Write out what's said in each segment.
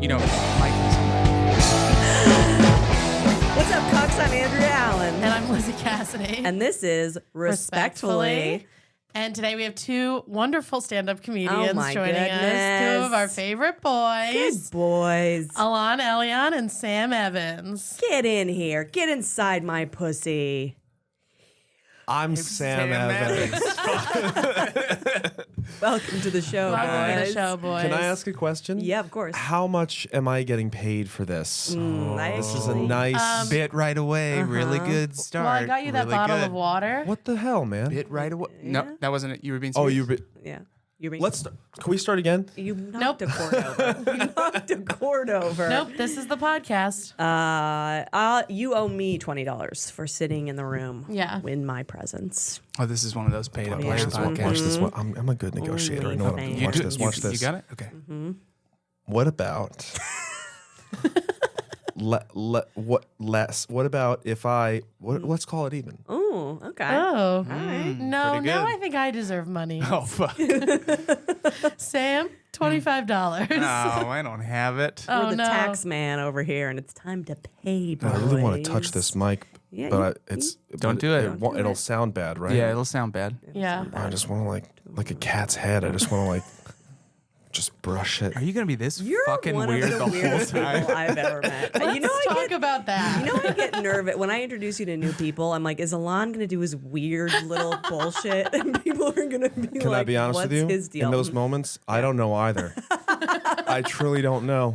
You know, Mike is What's up, Cox? I'm Andrea Allen. And I'm Lizzie Cassidy. And this is Respectfully. And today we have two wonderful stand-up comedians Oh my joining us. goodness. Two of our favorite boys. Good boys. Alon, Elian, and Sam Evans. Get in here. Get inside my pussy. I'm Sam Evans. Welcome to the show, Welcome to boys. the show, boys. Can I ask a question? Yeah, of course. How much am I getting paid for this? This is a nice bit right away. Really good start. Well, I got you that Really bottle good. of water. What the hell, man? Bit right away. No, that wasn't it. You were being Oh, serious. you. Yeah. Let's. Can we start again? You knocked a cord over. You knocked a cord over. Nope, this is the podcast. You owe me $20 for sitting in the room. Yeah. In my presence. Oh, this is one of those pay to play Watch this one. podcasts. Watch this one. I'm a good negotiator. I know what I'm You doing. Watch do- this. you- Watch this. You got it? Okay. What about? What less? What about if I? Let's call it even. Oh, okay. Oh. All right. No, pretty now good. I think I deserve money. Oh, fuck. Sam, $25. No, I don't have it. Oh, We're the no. tax man over here, and it's time to pay, boys. I really want to touch this mic, Yeah, but Don't do it. It'll sound bad, right? Yeah, it'll sound bad. Yeah. I just want to like a cat's head. I just want to just brush it. Are you going to be this You're fucking one weird of the the whole weirdest time? people I've ever met. Let's You know, talk about that. You know, I get nervous when I introduce you to new people. I'm like, is Alon going to do his weird little bullshit? And people are going to be Can like, I be honest what's with you? his deal? In those moments, I don't know either. I truly don't know.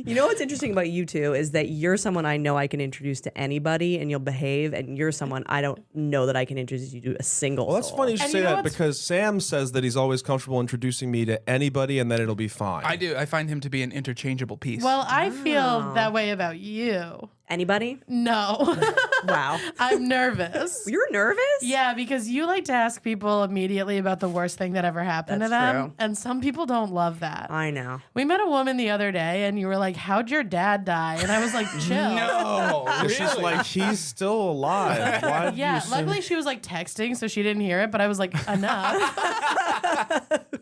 You know what's interesting about you two is that you're someone I know I can introduce to anybody and you'll behave, and you're someone I don't know that I can introduce you to a single Well, that's soul. funny you should And say you know that what's- because Sam says that he's always comfortable introducing me to anybody and that it'll be fine. I do. I find him to be an interchangeable piece. Well, I feel that way about you. Anybody? No. Wow. I'm nervous. You're nervous? Yeah, because you like to ask people immediately about the worst thing that ever happened That's to them. true. And some people don't love that. I know. We met a woman the other day and you were like, how'd your dad die? And I was like, chill. no. It's just like he's still alive. Why do you Yeah, assume- luckily she was like texting, so she didn't hear it, but I was like, enough.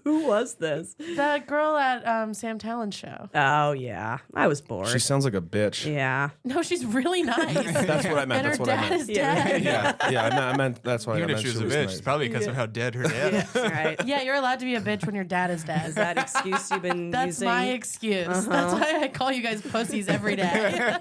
Who was this? The girl at Sam Talon's show. Oh, yeah. I was bored. She sounds like a bitch. Yeah. No, she's really nice. That's what I meant. And her That's what I dad meant. is dead. Yeah. I meant that's what Even I if meant. she was a was bitch, nice. it's probably because of how dead her dad is. Right. Yeah, you're allowed to be a bitch when your dad is dead. Is that excuse you've been That's using? my excuse. That's why I call you guys pussies every day.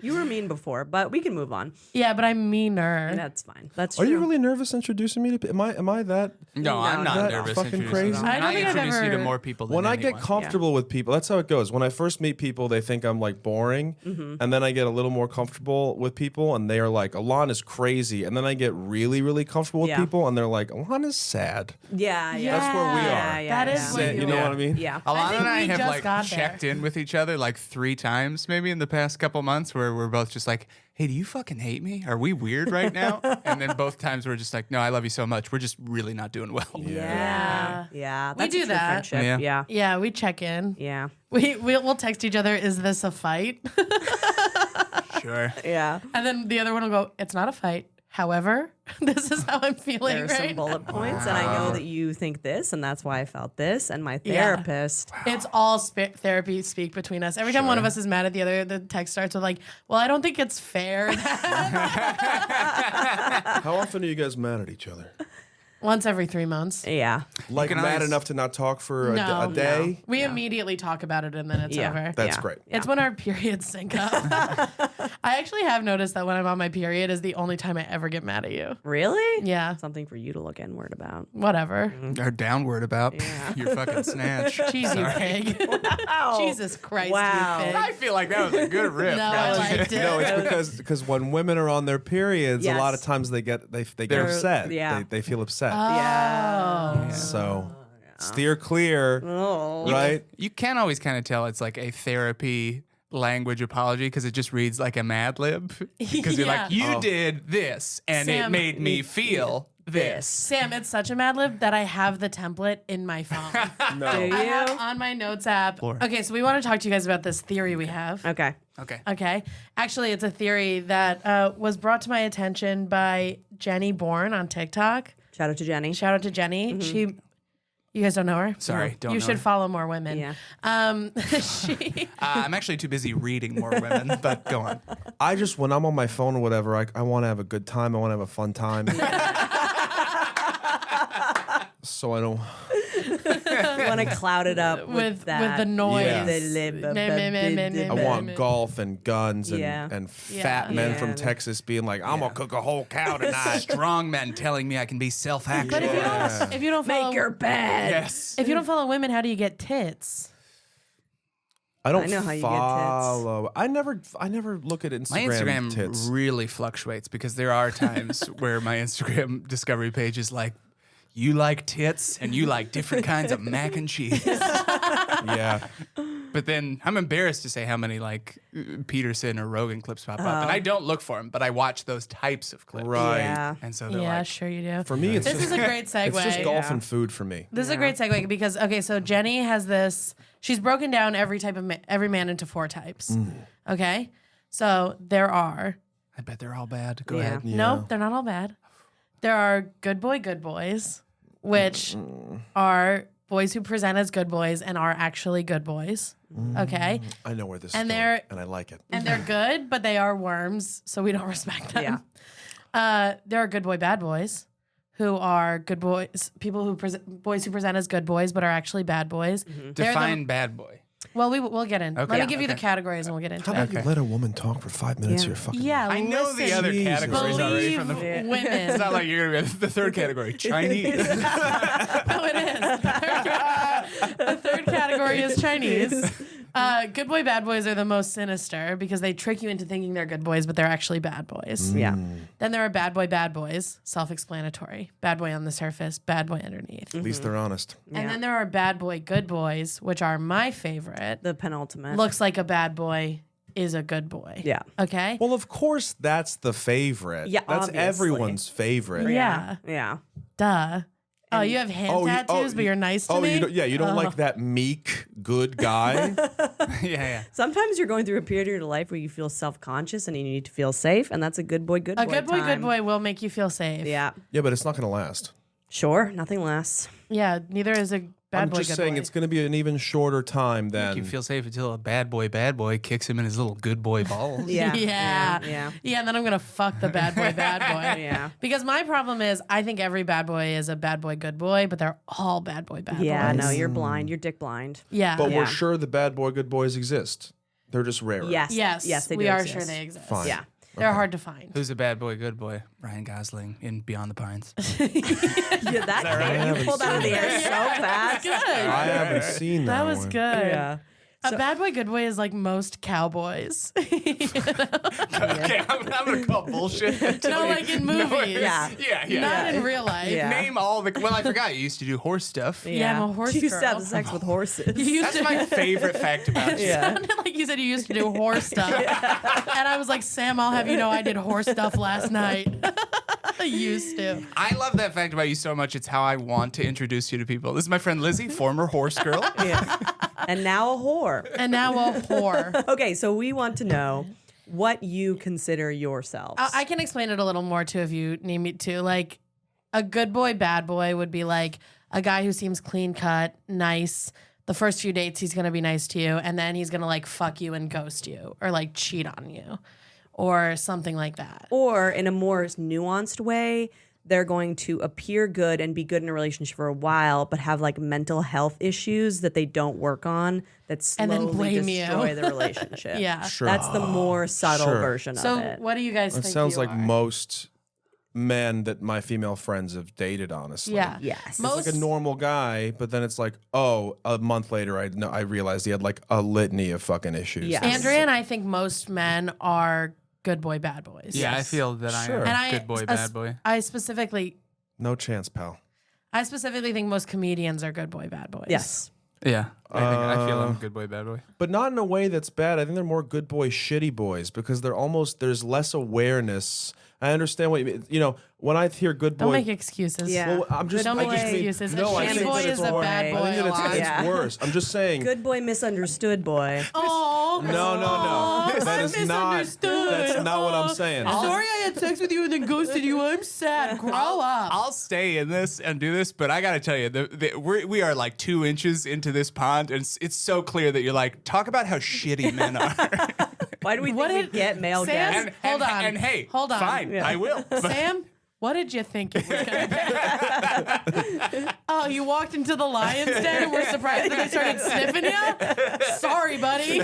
You were mean before, but we can move on. Yeah, but I'm meaner. That's fine. That's Are true. you really nervous introducing me to? Am I that? No, I'm not That nervous. fucking introducing crazy? them. I And don't think I've introduce you to ever- more people than When I anyone. get comfortable with people, that's how it goes. When I first meet people, they think I'm like boring, and then I get a little more comfortable with people, and they are like, "Alon is crazy," and then I get really, really comfortable with Yeah. people, and they're like, "Alon is sad." Yeah, yeah. That's where we are. Yeah, yeah, That is yeah. what You know what I mean? Yeah. I Alana think and I we have just like got there. checked in with each other like 3 times maybe in the past couple months where we're both just like, hey, do you fucking hate me? Are we weird right now? And then both times we're just like, no, I love you so much. We're just really not doing well. Yeah. Yeah. We That's do a true that. friendship. Yeah. Yeah. Yeah, we check in. Yeah. We'll text each other, is this a fight? Sure. Yeah. And then the other one will go, it's not a fight. However, this is how I'm feeling There's right some bullet points, and I know that you think this, and that's why I felt this. And my therapist. It's all therapy speak between us. Every time one of us is mad at the other, the text starts with like, well, I don't think it's fair that How often are you guys mad at each other? once every 3 months. Yeah. Like can mad always- enough to not talk for No, a day? We immediately talk about it and then it's Yeah. over. That's Yeah. great. It's when our periods sync up. I actually have noticed that when I'm on my period is the only time I ever get mad at you. Really? Yeah, Something for you to look inward about. whatever. Or downward about your fucking snatch. Jeez, you pig. Jesus Christ, Wow. you pig. I feel like that was a good riff. No, I liked it. No, it's because when women are on their periods, a lot of Yes. times they get They're- upset. yeah. They feel upset. Oh. So steer clear, right? You can always kind of tell it's like a therapy language apology because it just reads like a Mad Lib. Because you're like, Yeah. you did this and it Sam, made me feel this. Sam, it's such a Mad Lib that I have the template in my phone. Do I have you? on my notes app. Okay, so we want to talk to you guys about this theory we have. Okay. Okay. Okay. Actually, it's a theory that was brought to my attention by Jenny Bourne on TikTok. Shout out to Jenny. Shout out to Jenny. She You guys don't know her? Sorry, don't You know should her. follow more women. Yeah. I'm actually too busy reading more women, but go on. I just, when I'm on my phone or whatever, I want to have a good time. I want to have a fun time. So I don't. You want to cloud it up with that. the noise. I want golf and guns and, Yeah. and fat men from Texas being like, I'm going to cook a whole cow tonight. Strong men telling me I can be self-actual. But if you don't follow, Make your bed. Yes. if you don't follow women, how do you get tits? I don't I know how you get tits. follow. I never look at Instagram. My Instagram tits. really fluctuates because there are times where my Instagram discovery page is like, you like tits and you like different kinds of mac and cheese. Yeah. But then I'm embarrassed to say how many like Peterson or Rogan clips pop up. And I don't look for them, but I watch those types of clips. Right. Yeah. And so they're Yeah, like, sure you do. For me, it's This just, is a great segue. it's just golf and food for me. This is a great segue because so Jenny has this. She's broken down every type of every man into 4 types. Okay, so there are I bet they're all bad. Go Yeah. ahead. nope, they're not all bad. There are good boys, which are boys who present as good boys and are actually good boys. Okay, I know where this And is going, they're- and I like it. and they're good, but they are worms, so we don't respect them. There are good boy bad boys. Who are good boys? People who boys who present as good boys but are actually bad boys. They're Define bad boy. Well, we'll get in. Okay. Let me give you the Okay. categories and we'll get into How it. about you let a woman talk for 5 minutes here? Fucking Yeah, I know the other Jesus. categories already from the. Believe It's women. not like you're gonna be the third category, Chinese. No, it is. The third category is Chinese. Good boy, bad boys are the most sinister because they trick you into thinking they're good boys, but they're actually bad boys. Yeah. Then there are bad boys, self-explanatory. Bad boy on the surface, bad boy underneath. At least they're honest. And then there are bad boy, good boys, which are my favorite. The penultimate. Looks like a bad boy is a good boy. Yeah. Okay? Well, of course, that's the favorite. Yeah, that's obviously. everyone's favorite. Yeah. Yeah. Duh. Oh, you have hand tattoos, but you're nice to me? You don't like that meek, good guy. Yeah. Sometimes you're going through a period of your life where you feel self-conscious and you need to feel safe, and that's a good boy, good boy. A good boy, time. good boy will make you feel safe. Yeah. Yeah, but it's not going to last. Sure. Nothing lasts. Yeah, neither is a bad I'm boy, just good saying boy. it's going to be an even shorter time than. You feel safe until a bad boy kicks him in his little good boy balls. Yeah. Yeah. Yeah. Yeah, and then I'm going to fuck the bad boy, Yeah. Because my problem is I think every bad boy is a bad boy, good boy, but they're all bad boy, bad Yeah. boys. No, you're blind. You're dick blind. Yeah. But Yeah. we're sure the bad boy, good boys exist. They're just rarer. Yes. Yes. Yes, they we do are exist. sure they exist. Fine. Yeah. They're hard to find. Who's a bad boy, good boy? Ryan Gosling in Beyond the Pines. Yeah, that you pulled out of the air so fast. Good. I haven't seen that. That was one. good. Yeah. A bad boy, good boy is like most cowboys. Okay, I'm gonna call bullshit. No, like in movies. Yeah. Yeah. Not in real life. Yeah. Name all the. Well, I forgot. You used to do horse stuff. Yeah, I'm a horse She used to girl. have sex with horses. You used That's to my favorite fact about you. Yeah. sounded like you said you used to do horse stuff. And I was like, Sam, I'll have you know I did horse stuff last night. I used to. I love that fact about you so much. It's how I want to introduce you to people. This is my friend Lizzie, former horse girl. Yeah. And now a whore. And now a whore. Okay, so we want to know what you consider yourselves. I can explain it a little more too if you need me to. Like, a good boy, bad boy would be like a guy who seems clean cut, nice. The first few dates, he's going to be nice to you. And then he's going to like fuck you and ghost you or like cheat on you or something like that. Or in a more nuanced way, they're going to appear good and be good in a relationship for a while, but have like mental health issues that they don't work on that And slowly then blame you. destroy the relationship. Yeah. Sure. That's the more subtle Sure. version So of it. what do you guys It think sounds you like are? most men that my female friends have dated, honestly. Yeah. Yes. It's like a normal guy, but then it's like, oh, a month later, I realized he had like a litany of fucking issues. Yes. Andrea and I think most men are good boy, bad boys. Yeah, I feel that Sure. I am And good boy, bad boy. I specifically think most comedians are good boy, bad boys. Yes. Yeah, I feel I'm good boy, bad boy. But not in a way that's bad. I think they're more good boy, shitty boys because there's less awareness. I understand what you mean. You know, when I hear good boy. Don't make excuses. Yeah. Well, I'm just. Don't I make just mean- excuses. No, a I shitty think boy that is it's a bad more- boy I think a that lot. it's Yeah. worse. I'm just saying. Good boy, misunderstood boy. Oh, No. That I is misunderstood. that's not what I'm saying. Sorry I had sex with you and then ghosted you. I'm sad. Grow up. I'll stay in this and do this, but I gotta tell you, we are like 2 inches into this pond, and it's so clear that you're like, talk about how shitty men are. Why do we think we get male Sam? guests? Hold on. And hey, Hold on. fine, I will. But Sam, what did you think it was going to be? Oh, you walked into the lion's den and were surprised that they started sniffing you? Sorry, buddy.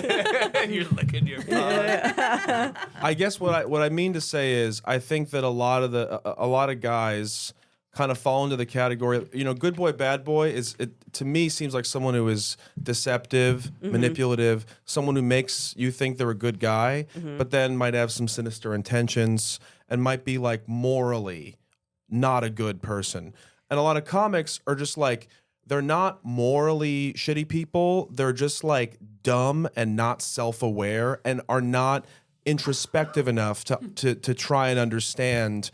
you're licking your pond. I guess what I mean to say is I think that a lot of guys kind of fall into the category. Good boy, bad boy to me seems like someone who is deceptive, manipulative, someone who makes you think they're a good guy, but then might have some sinister intentions and might be like morally not a good person. And a lot of comics are just like, they're not morally shitty people. They're just like dumb and not self-aware and are not introspective enough to try and understand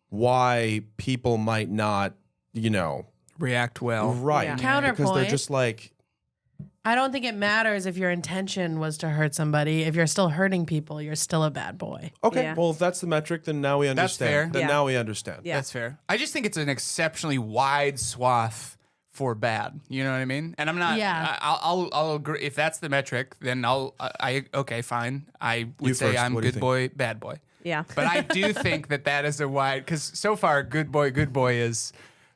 why people might not, React well. right. Yeah. Because Counterpoint. they're just like, I don't think it matters if your intention was to hurt somebody. If you're still hurting people, you're still a bad boy. okay, Yeah. well, if that's the metric, then now we understand. fair. Then Yeah. now we understand. Yeah. That's fair. I just think it's an exceptionally wide swath for bad. You know what I mean? And I'm not. Yeah. I'll agree. If that's the metric, then okay, fine. I would You say first. I'm What do you good think? boy, bad boy. Yeah. But I do think that is a wide, because so far, good boy is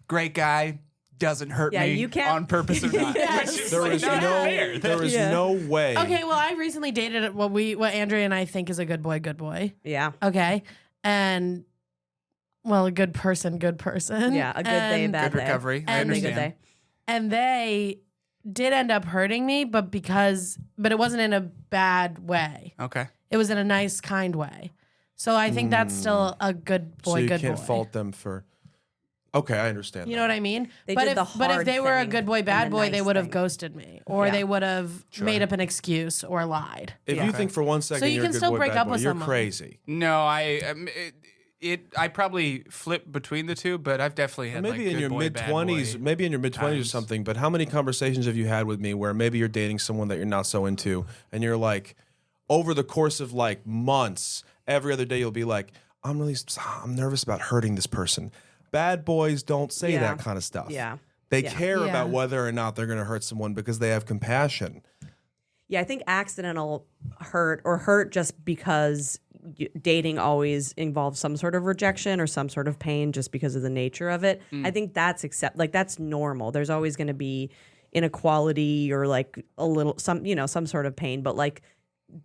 great guy, doesn't hurt Yeah, me you can't- on purpose or not. Yes. Which is There like is not fair. there is Yeah. no way. Okay, well, I recently dated what Andrea and I think is a good boy. Yeah. Okay. And, well, a good person. Yeah. A good day, And- bad Good day. recovery. I And A understand. good day. And they did end up hurting me, but it wasn't in a bad way. Okay. It was in a nice, kind way. So I think that's still a good boy, so you good can't boy. fault them for. Okay, I understand. You know what I mean? They but did if the but if hard they were a thing good boy, and bad the boy, they nice would have thing. ghosted me, or Yeah. they would have Sure. made up an excuse or lied. If Yeah. you think for 1 second you you're can a good still boy, break bad up boy, with you're someone. crazy. No, I probably flip between the two, but I've definitely had Maybe like in good your boy, mid bad 20s, boy maybe in your mid 20s or times. something. But how many conversations have you had with me where maybe you're dating someone that you're not so into, and you're like, over the course of like months, every other day you'll be like, I'm nervous about hurting this person. Bad boys don't say Yeah. that kind of stuff. Yeah. They Yeah. care Yeah. about whether or not they're going to hurt someone because they have compassion. Yeah, I think accidental hurt just because dating always involves some sort of rejection or some sort of pain just because of the nature of it. I think that's that's normal. There's always going to be inequality or like a little some sort of pain, but like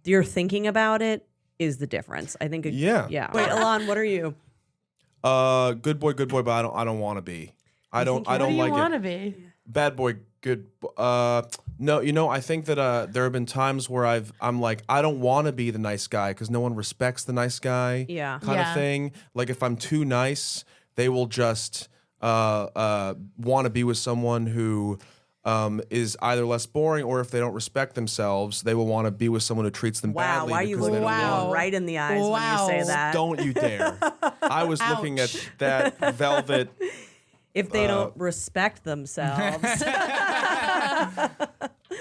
you're thinking about it is the difference. I think. Yeah. Yeah. Wait, Alon, what are you? Good boy, but I don't want to be. I don't What do you like want it. to be? Bad boy, good. No, I think that there have been times where I'm like, I don't want to be the nice guy because no one respects the nice guy. Yeah. Kind Yeah. of thing. Like if I'm too nice, they will just want to be with someone who is either less boring, or if they don't respect themselves, they will want to be with someone who treats them Wow, badly. why are you because they looking don't Wow. me want- right in the eyes when Wow. you say that? Don't you dare! I was looking at that velvet. If they don't respect themselves. Listen.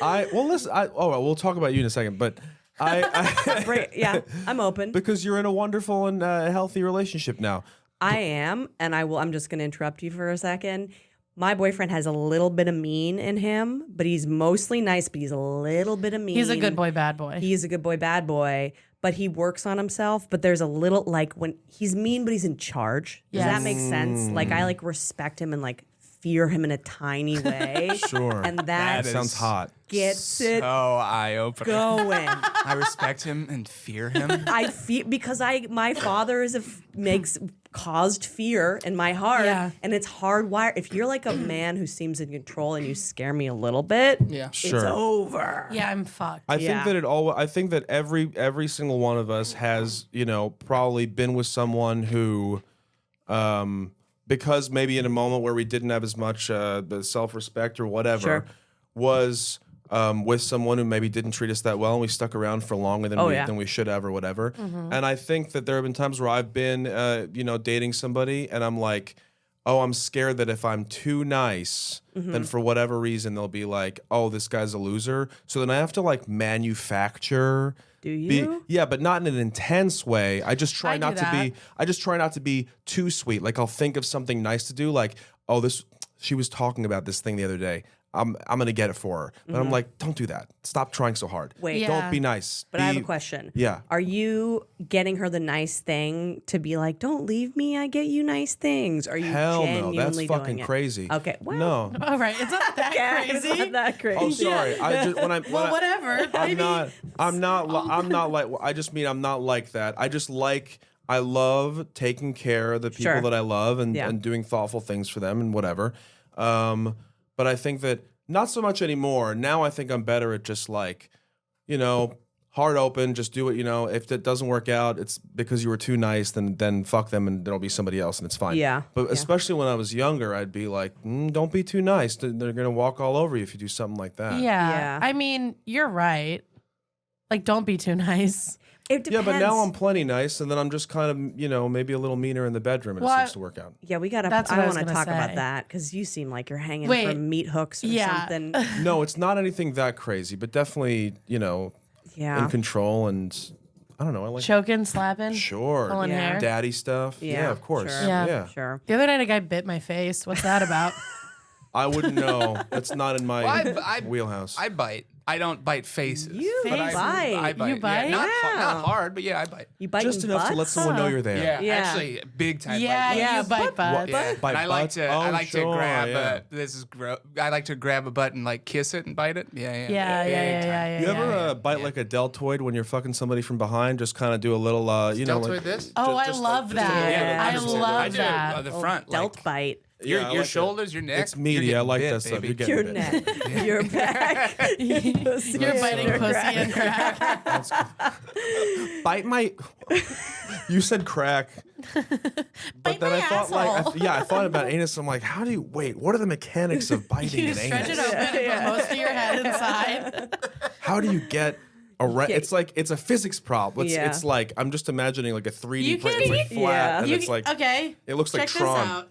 We'll talk about you in a second, but I Right, yeah, I'm open. because you're in a wonderful and healthy relationship now. I am, and I'm just going to interrupt you for a second. My boyfriend has a little bit of mean in him, but he's mostly nice, but he's a little bit of mean. He's a good boy, bad boy. He's a good boy, bad boy, but he works on himself. But there's a little, like, when he's mean, but he's in charge. Does that Yes. make sense? Like, I like respect him and like fear him in a tiny way. Sure. And that, That is Sounds hot. gets it So eye opener. going. I respect him and fear him. I feel because my father caused fear in my heart, Yeah. and it's hardwired. If you're like a man who seems in control and you scare me a little bit, Yeah. it's Sure. over. Yeah, I'm fucked. I Yeah. think that every single one of us has, probably been with someone who, because maybe in a moment where we didn't have as much self-respect or whatever, Sure. was with someone who maybe didn't treat us that well, and we stuck around for longer than yeah. than we should have or whatever. And I think that there have been times where I've been, dating somebody, and I'm like, oh, I'm scared that if I'm too nice, then for whatever reason they'll be like, oh, this guy's a loser. So then I have to like manufacture. Do you? Yeah, but not in an intense way. I just try I do not to that. be. I just try not to be too sweet. Like I'll think of something nice to do. Like, oh, this. She was talking about this thing the other day. I'm gonna get it for her. But I'm like, don't do that. Stop trying so hard. Wait. Yeah. Don't be nice. But I have a question. Yeah. Are you getting her the nice thing to be like, don't leave me, I get you nice things? Are you Hell no, genuinely that's doing fucking it? crazy. Okay, well, No. All right, it's not that yeah, crazy. it's not that crazy. Oh, sorry. I just when I Well, whatever. I'm Maybe. I'm not like. I just mean I'm not like that. I just like. I love taking care of the people Sure. that I love and, Yeah. and doing thoughtful things for them and whatever. But I think that not so much anymore. Now I think I'm better at just like, heart open, just do it. If it doesn't work out, it's because you were too nice. Then fuck them and there'll be somebody else and it's fine. Yeah. But Yeah. especially when I was younger, I'd be like, don't be too nice. They're gonna walk all over you if you do something like that. Yeah. Yeah. I mean, you're right. Like, don't be too nice. It depends. Yeah, but now I'm plenty nice, and then I'm just kind of, maybe a little meaner in the bedroom, and Well, it seems to work out. Yeah, we gotta. That's what I I was want to gonna talk about say. that because you seem like you're hanging Wait. from meat hooks or Yeah. something. No, it's not anything that crazy, but definitely, Yeah. in control, and I don't know. I like Choking, slapping. sure, Pulling hair. daddy stuff. Yeah, of course. Sure. Yeah. Sure. The other night, a guy bit my face. What's that about? I wouldn't know. That's not in my Well, I- wheelhouse. I bite. I don't bite faces. You but I bite. bite. You bite? Yeah, not Wow. hard, but yeah, I bite. You bite just enough to let someone know you're there. Yeah, Yeah. actually, big time. Yeah, bite. Yeah, you bite butts. Yeah. Bite And I like butts? to. Oh, I like sure, to grab. yeah. This is gross. I like to grab a butt and like kiss it and bite it. Yeah. Yeah, Big yeah, time. yeah. You ever yeah. bite like a deltoid when you're fucking somebody from behind? Just kind of do a little, Deltoid like this? Oh, I just love like- just a that. little- Yeah, I understand. love I do that. the front. Delt Like, bite. your Yeah, I like it. shoulders, your neck. It's meaty. you're I like getting that stuff. baby. You're getting Your bit. neck. Your back. You're biting pussy and crack. Bite my. You said crack. Bite then my I thought asshole. I thought about anus. I'm like, how do you wait? What are the mechanics of biting You an stretch it anus? open and put most of your head inside. How do you get it's like it's a physics problem. Yeah. It's like I'm just imagining like a 3D You print. can It's like eat- flat, Yeah. and You it's can- like okay. it looks like Check this Tron. out.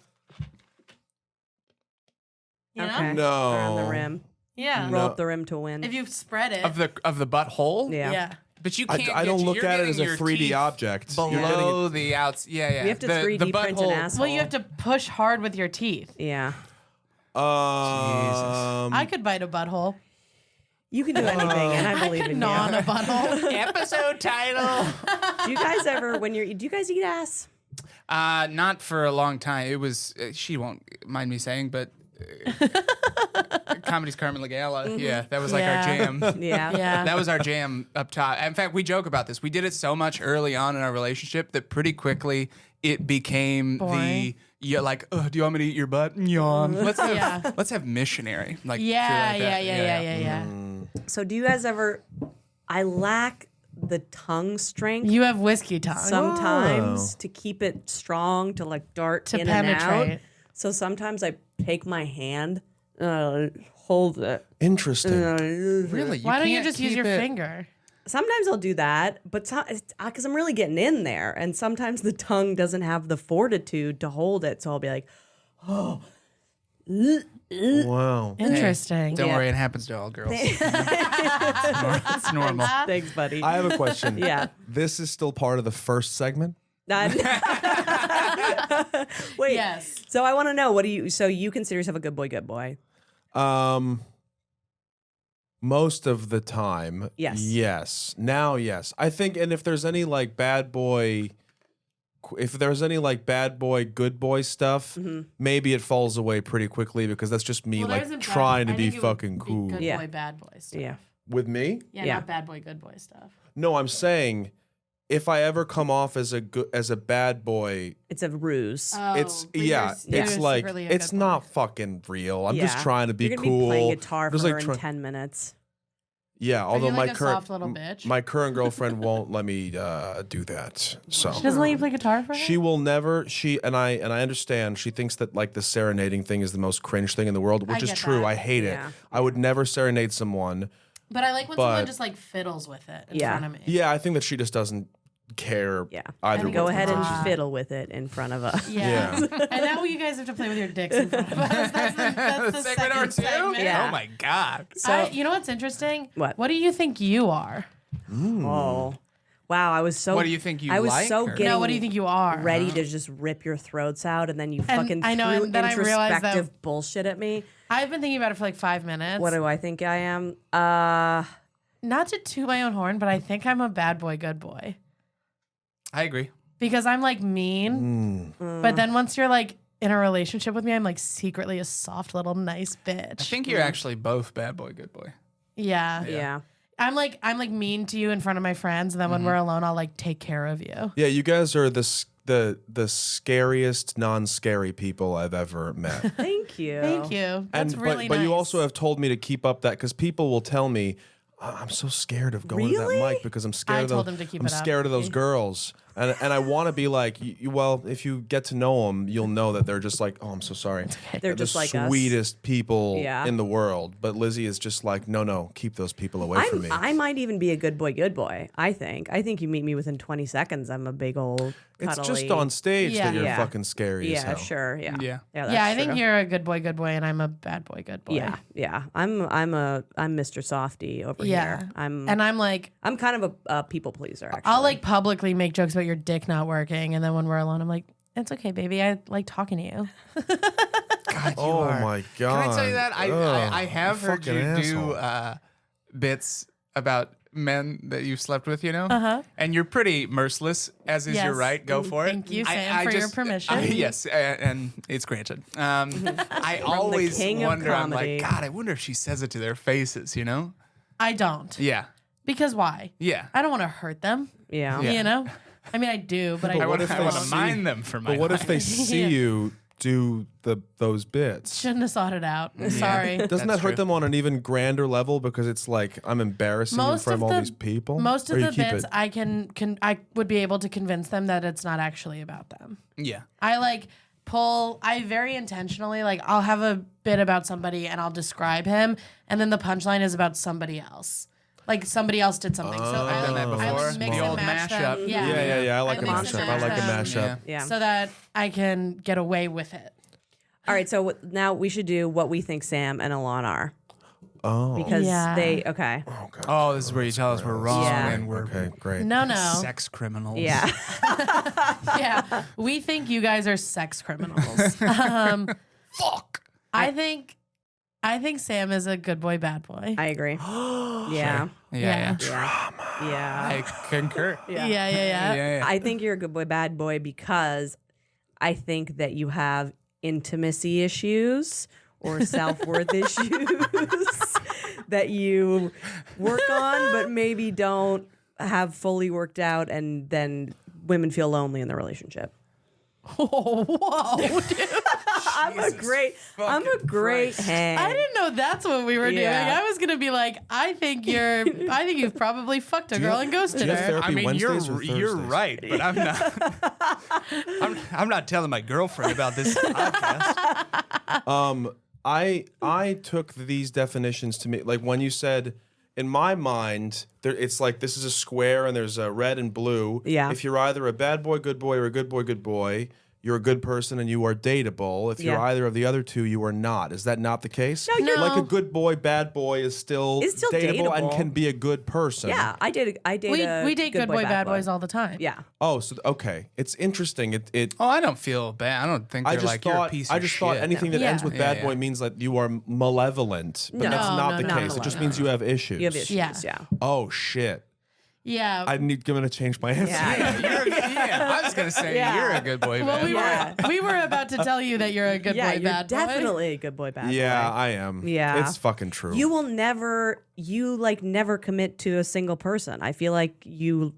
You know? Okay. No. Around the rim. Yeah. Roll No. up the rim to win. If you spread it. Of the butthole. Yeah. Yeah. But you can't. I don't look you're at it getting as a your 3D teeth object. You're getting below it- the outs. Yeah. You have to the 3D print an butthole- asshole. Well, you have to push hard with your teeth. Yeah. I could bite a butthole. You can do anything, and I believe I could in gnaw on you. a butthole. Episode title. Do you guys ever, do you guys eat ass? Not for a long time. It was. She won't mind me saying, but comedy's Carmen Legala. Yeah, that was like Yeah. our jam. Yeah. Yeah. That was our jam up top. In fact, we joke about this. We did it so much early on in our relationship that pretty quickly it became Boring. do you want me to eat your butt? Yawn. Yeah. Let's have missionary. Like shit Yeah, like yeah, that. yeah. So do you guys ever, I lack the tongue strength You have whiskey tongue. sometimes to keep it strong, to like dart To in and out. penetrate. So sometimes I take my hand, hold it. Interesting. Really? Why don't you can't just use keep your it- finger? Sometimes I'll do that, but because I'm really getting in there, and sometimes the tongue doesn't have the fortitude to hold it, so I'll be like, Wow. Interesting. Don't Yeah. worry, it happens to all girls. It's normal. "Thanks, buddy." I have a question. Yeah. This is still part of the first segment. Wait. Yes. So I want to know, so you consider yourself a good boy, good boy? Most of the time, Yes. yes. Now, yes. I think, and if there's any like bad boy, good boy stuff, maybe it falls away pretty quickly because that's just me Well, there like isn't trying bad, to I be think it would fucking be cool. Good Yeah. boy, bad boy stuff. Yeah. With me? Yeah, Yeah. not bad boy, good boy stuff. No, I'm saying if I ever come off as a bad boy, It's a ruse. it's but it's you're like secretly a it's good boy. not fucking real. I'm just Yeah. trying to be You're gonna cool. be playing guitar for Just, her like, in try- 10 minutes. Yeah, although you my like a current soft little bitch? my current girlfriend won't let me do that. So She doesn't let you play guitar for her? she will never. I understand. She thinks that like the serenading thing is the most cringe thing in the world, which is get true. that. I hate Yeah. it. I would never serenade someone. But I like when But- someone just like fiddles with it in Yeah. front of me. Yeah, I think that she just doesn't care Yeah. either Go way. ahead and fiddle with it in front of us. Yeah. And now you guys have to play with your dicks in front of us. That's the Segment number second 2? segment. Yeah. Oh my God. So you know what's interesting? What? What do you think you are? Oh. Wow, I was so. What do you think you I was like, so or- getting No, what do you think you are? ready to just rip your throats out, and then you fucking I know, threw and then I realized that- introspective bullshit at me. I've been thinking about it for like 5 minutes. What do I think I am? Not to toot my own horn, but I think I'm a bad boy, good boy. I agree. Because I'm like mean, but then once you're like in a relationship with me, I'm like secretly a soft little nice bitch. I think you're actually both bad boy, good boy. Yeah. Yeah. I'm like mean to you in front of my friends, and then when we're alone, I'll like take care of you. Yeah, you guys are the scariest non-scary people I've ever met. Thank you. Thank you. That's really but nice. you also have told me to keep up that because people will tell me I'm so scared of going to that Really? mic because I'm scared I of told those. him to keep I'm it up. scared of those girls, and I want to be like, well, if you get to know them, you'll know that they're just like, oh, I'm so sorry. They're just the like us. sweetest people Yeah. in the world. But Lizzie is just like, no, keep those people away from me. I might even be a good boy. I think you meet me within 20 seconds. I'm a big old. It's Cuddly. just on stage Yeah. that you're Yeah. fucking scary as Yeah, hell. sure. Yeah. Yeah. That's Yeah, I think true. you're a good boy, and I'm a bad boy, good boy. Yeah. I'm Mr. Softy over Yeah. here. I'm kind of a people pleaser. Actually, I'll like publicly make jokes about your dick not working, and then when we're alone, I'm like, it's okay, baby. I like talking to you. God, you Oh are. my Can god! I tell you that? I have heard fucking you asshole. do bits about men that you've slept with, you know? And you're pretty merciless, as is your Yes. right. Go for it. Thank you, Sam, for your permission. Yes, and it's granted. I always king of wonder, I'm like, comedy. God, I wonder if she says it to their faces, you know? I don't. Yeah. Because why? Yeah. I don't want to hurt them. yeah. Yeah. You know? I mean, I do, but But I what don't if I they want to see- mind them for my But what if life. they see Yeah. you do those bits? shouldn't have sought it out. Sorry. Doesn't That's that hurt true. them on an even grander level because it's like I'm embarrassing you in front of all these people? Most Or of you the keep bits, it- I would be able to convince them that it's not actually about them. Yeah. I very intentionally, like, I'll have a bit about somebody and I'll describe him, and then the punchline is about somebody else. Like, somebody else did something. So I've done that I before. would mix The and old match mashup. them. Yeah. I like a mix and mashup. I like a match them. mashup. Yeah. So that I can get away with it. All right, so now we should do what we think Sam and Alon are. Oh, Because Yeah. they, okay. Oh, this is where you tell us we're wrong Yeah. and we're okay, great. No. sex criminals. Yeah. Yeah. We think you guys are sex criminals. Fuck. I think Sam is a good boy, bad boy. I agree. Yeah. Yeah. Yeah. Yeah. I concur. Yeah. I think you're a good boy, bad boy because I think that you have intimacy issues or self-worth issues that you work on, but maybe don't have fully worked out, and then women feel lonely in the relationship. Oh, whoa, dude. I'm a great hang. I didn't know that's what we were doing. Yeah. I was gonna be like, I think you've probably fucked a girl and ghosted do you have her. therapy I mean, Wednesdays or you're Thursdays? right, but I'm not. I'm not telling my girlfriend about this podcast. I took these definitions to me like when you said in my mind it's like this is a square and there's a red and blue. Yeah. If you're either a bad boy, good boy, or a good boy, you're a good person and you are dateable. If you're Yeah. either of the other two, you are not. Is that not the case? No, you're- Like a good boy, bad boy is still dateable and dateable. can be a good person. Yeah, I date We date good boy, bad boys all the time. Yeah. Oh, so okay. It's interesting. It Oh, I don't feel bad. I don't think I they're just like you're a thought piece I of just shit. thought anything that Yeah. ends with Yeah, bad yeah. boy means that you are malevolent, but No. that's No, not no, the no, case. no, It just no, means no. you have issues. You have issues. Yeah. Yeah. Oh shit! Yeah. I'm gonna change my answer. I was gonna say Yeah. you're a good boy. well, bad we boy. were we were about to tell you that you're a good Yeah, boy, you're bad boy. definitely a good boy, bad Yeah, boy. I am. Yeah. It's fucking true. You will never, never commit to a single person. I feel like you,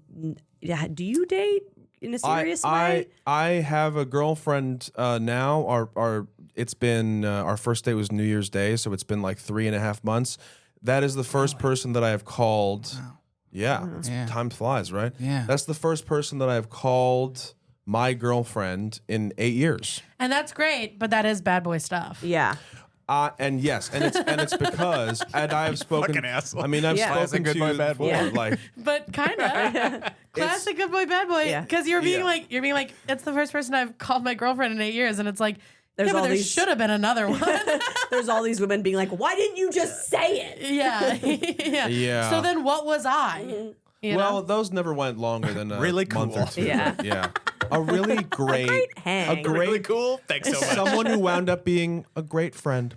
yeah. Do you date in a serious way? I have a girlfriend now. It's been our first date was New Year's Day, so it's been like 3.5 months. That is the first person that I have called. Yeah, Yeah. time flies, right? Yeah. That's the first person that I have called my girlfriend in 8 years. And that's great, but that is bad boy stuff. Yeah. And yes, and it's because, and I have spoken. Fucking asshole. I mean, I've Yeah. spoken Classic good to boy, you bad boy. before, Yeah. like But kind of classic good boy, bad boy. Yeah. Because you're being like, it's the first person I've called my girlfriend in 8 years, and it's like, There's yeah, but all there these- should have been another one. There's all these women being like, why didn't you just say it? yeah, yeah, Yeah. So then, what was I? You well, know? those never went longer than a Really month or cool. two. Yeah. Yeah. A really great, hang. a great, Really cool. Thanks so much. someone who wound up being a great friend.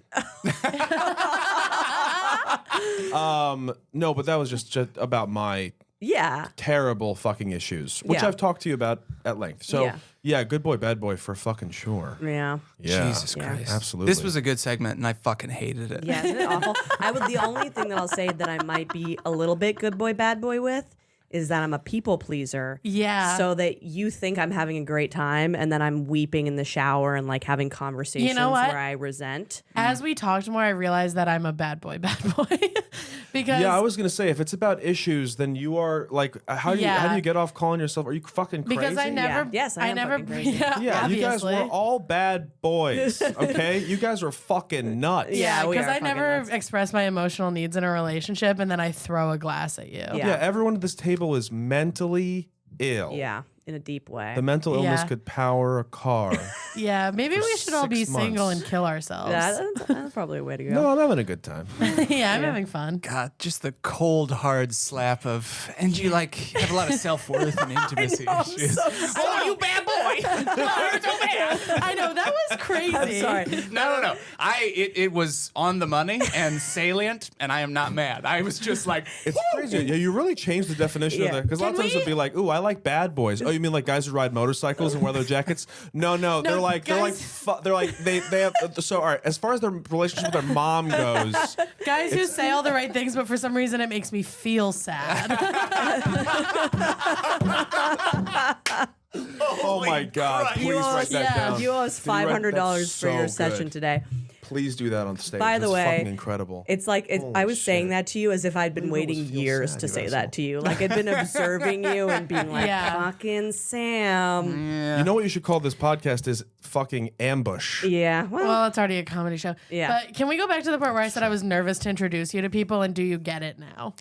No, but that was just about my Yeah. terrible fucking issues, which Yeah. I've talked to you about at length. So Yeah. yeah, good boy, bad boy for fucking sure. Yeah. Yeah. Jesus Yeah. Christ. Absolutely. This was a good segment, and I fucking hated it. Yeah, isn't it awful? The only thing that I'll say that I might be a little bit good boy, bad boy with is that I'm a people pleaser. Yeah. So that you think I'm having a great time and then I'm weeping in the shower and like having conversations You know what? where I resent. As we talked more, I realized that I'm a bad boy, because Yeah, I was gonna say if it's about issues, then you are like, how do Yeah. you get off calling yourself? Are you fucking crazy? because I never, Yeah. Yes, I am never, fucking crazy. Yeah, you guys obviously. were all bad boys. Okay, you guys were fucking nuts. Yeah, we because are I fucking never nuts. express my emotional needs in a relationship, and then I throw a glass at you. Yeah. Yeah, everyone at this table is mentally ill. Yeah, in a deep way. The mental illness Yeah. could power a car. Yeah, maybe we should all be 6 single months. and kill ourselves. That's probably a way to go. No, I'm having a good time. yeah, I'm having fun. God, just the cold, hard slap of, and you like have a lot of self worth and intimacy issues. Oh, you bad boy! You're so bad. I know that was crazy. I'm sorry. No. It was on the money and salient, and I am not mad. I was just like, It's crazy. Yeah, you really changed the definition of Yeah. that. Because a lot of Can times we- it'd be like, ooh, I like bad boys. Oh, you mean like guys who ride motorcycles and wear their jackets? No, they're like, they have, so all right, as far as their relationship with their mom goes, Guys who say all the right things, but for some reason it makes me feel sad. oh my God, Christ. please You owe write us, that down. you owe us Dude, $500 that's for your so session good. today. Please do that on stage. By the That's way, fucking incredible. It's like I Holy was saying shit. that to you as if I'd been You always waiting feel years sad, to you say asshole. that to you. Like I'd been observing you and being like, Yeah. fucking Sam. You know what you should call this podcast is fucking ambush. Yeah. Well, it's already a comedy show. Yeah. But can we go back to the part where I said I was nervous to introduce you to people, and do you get it now?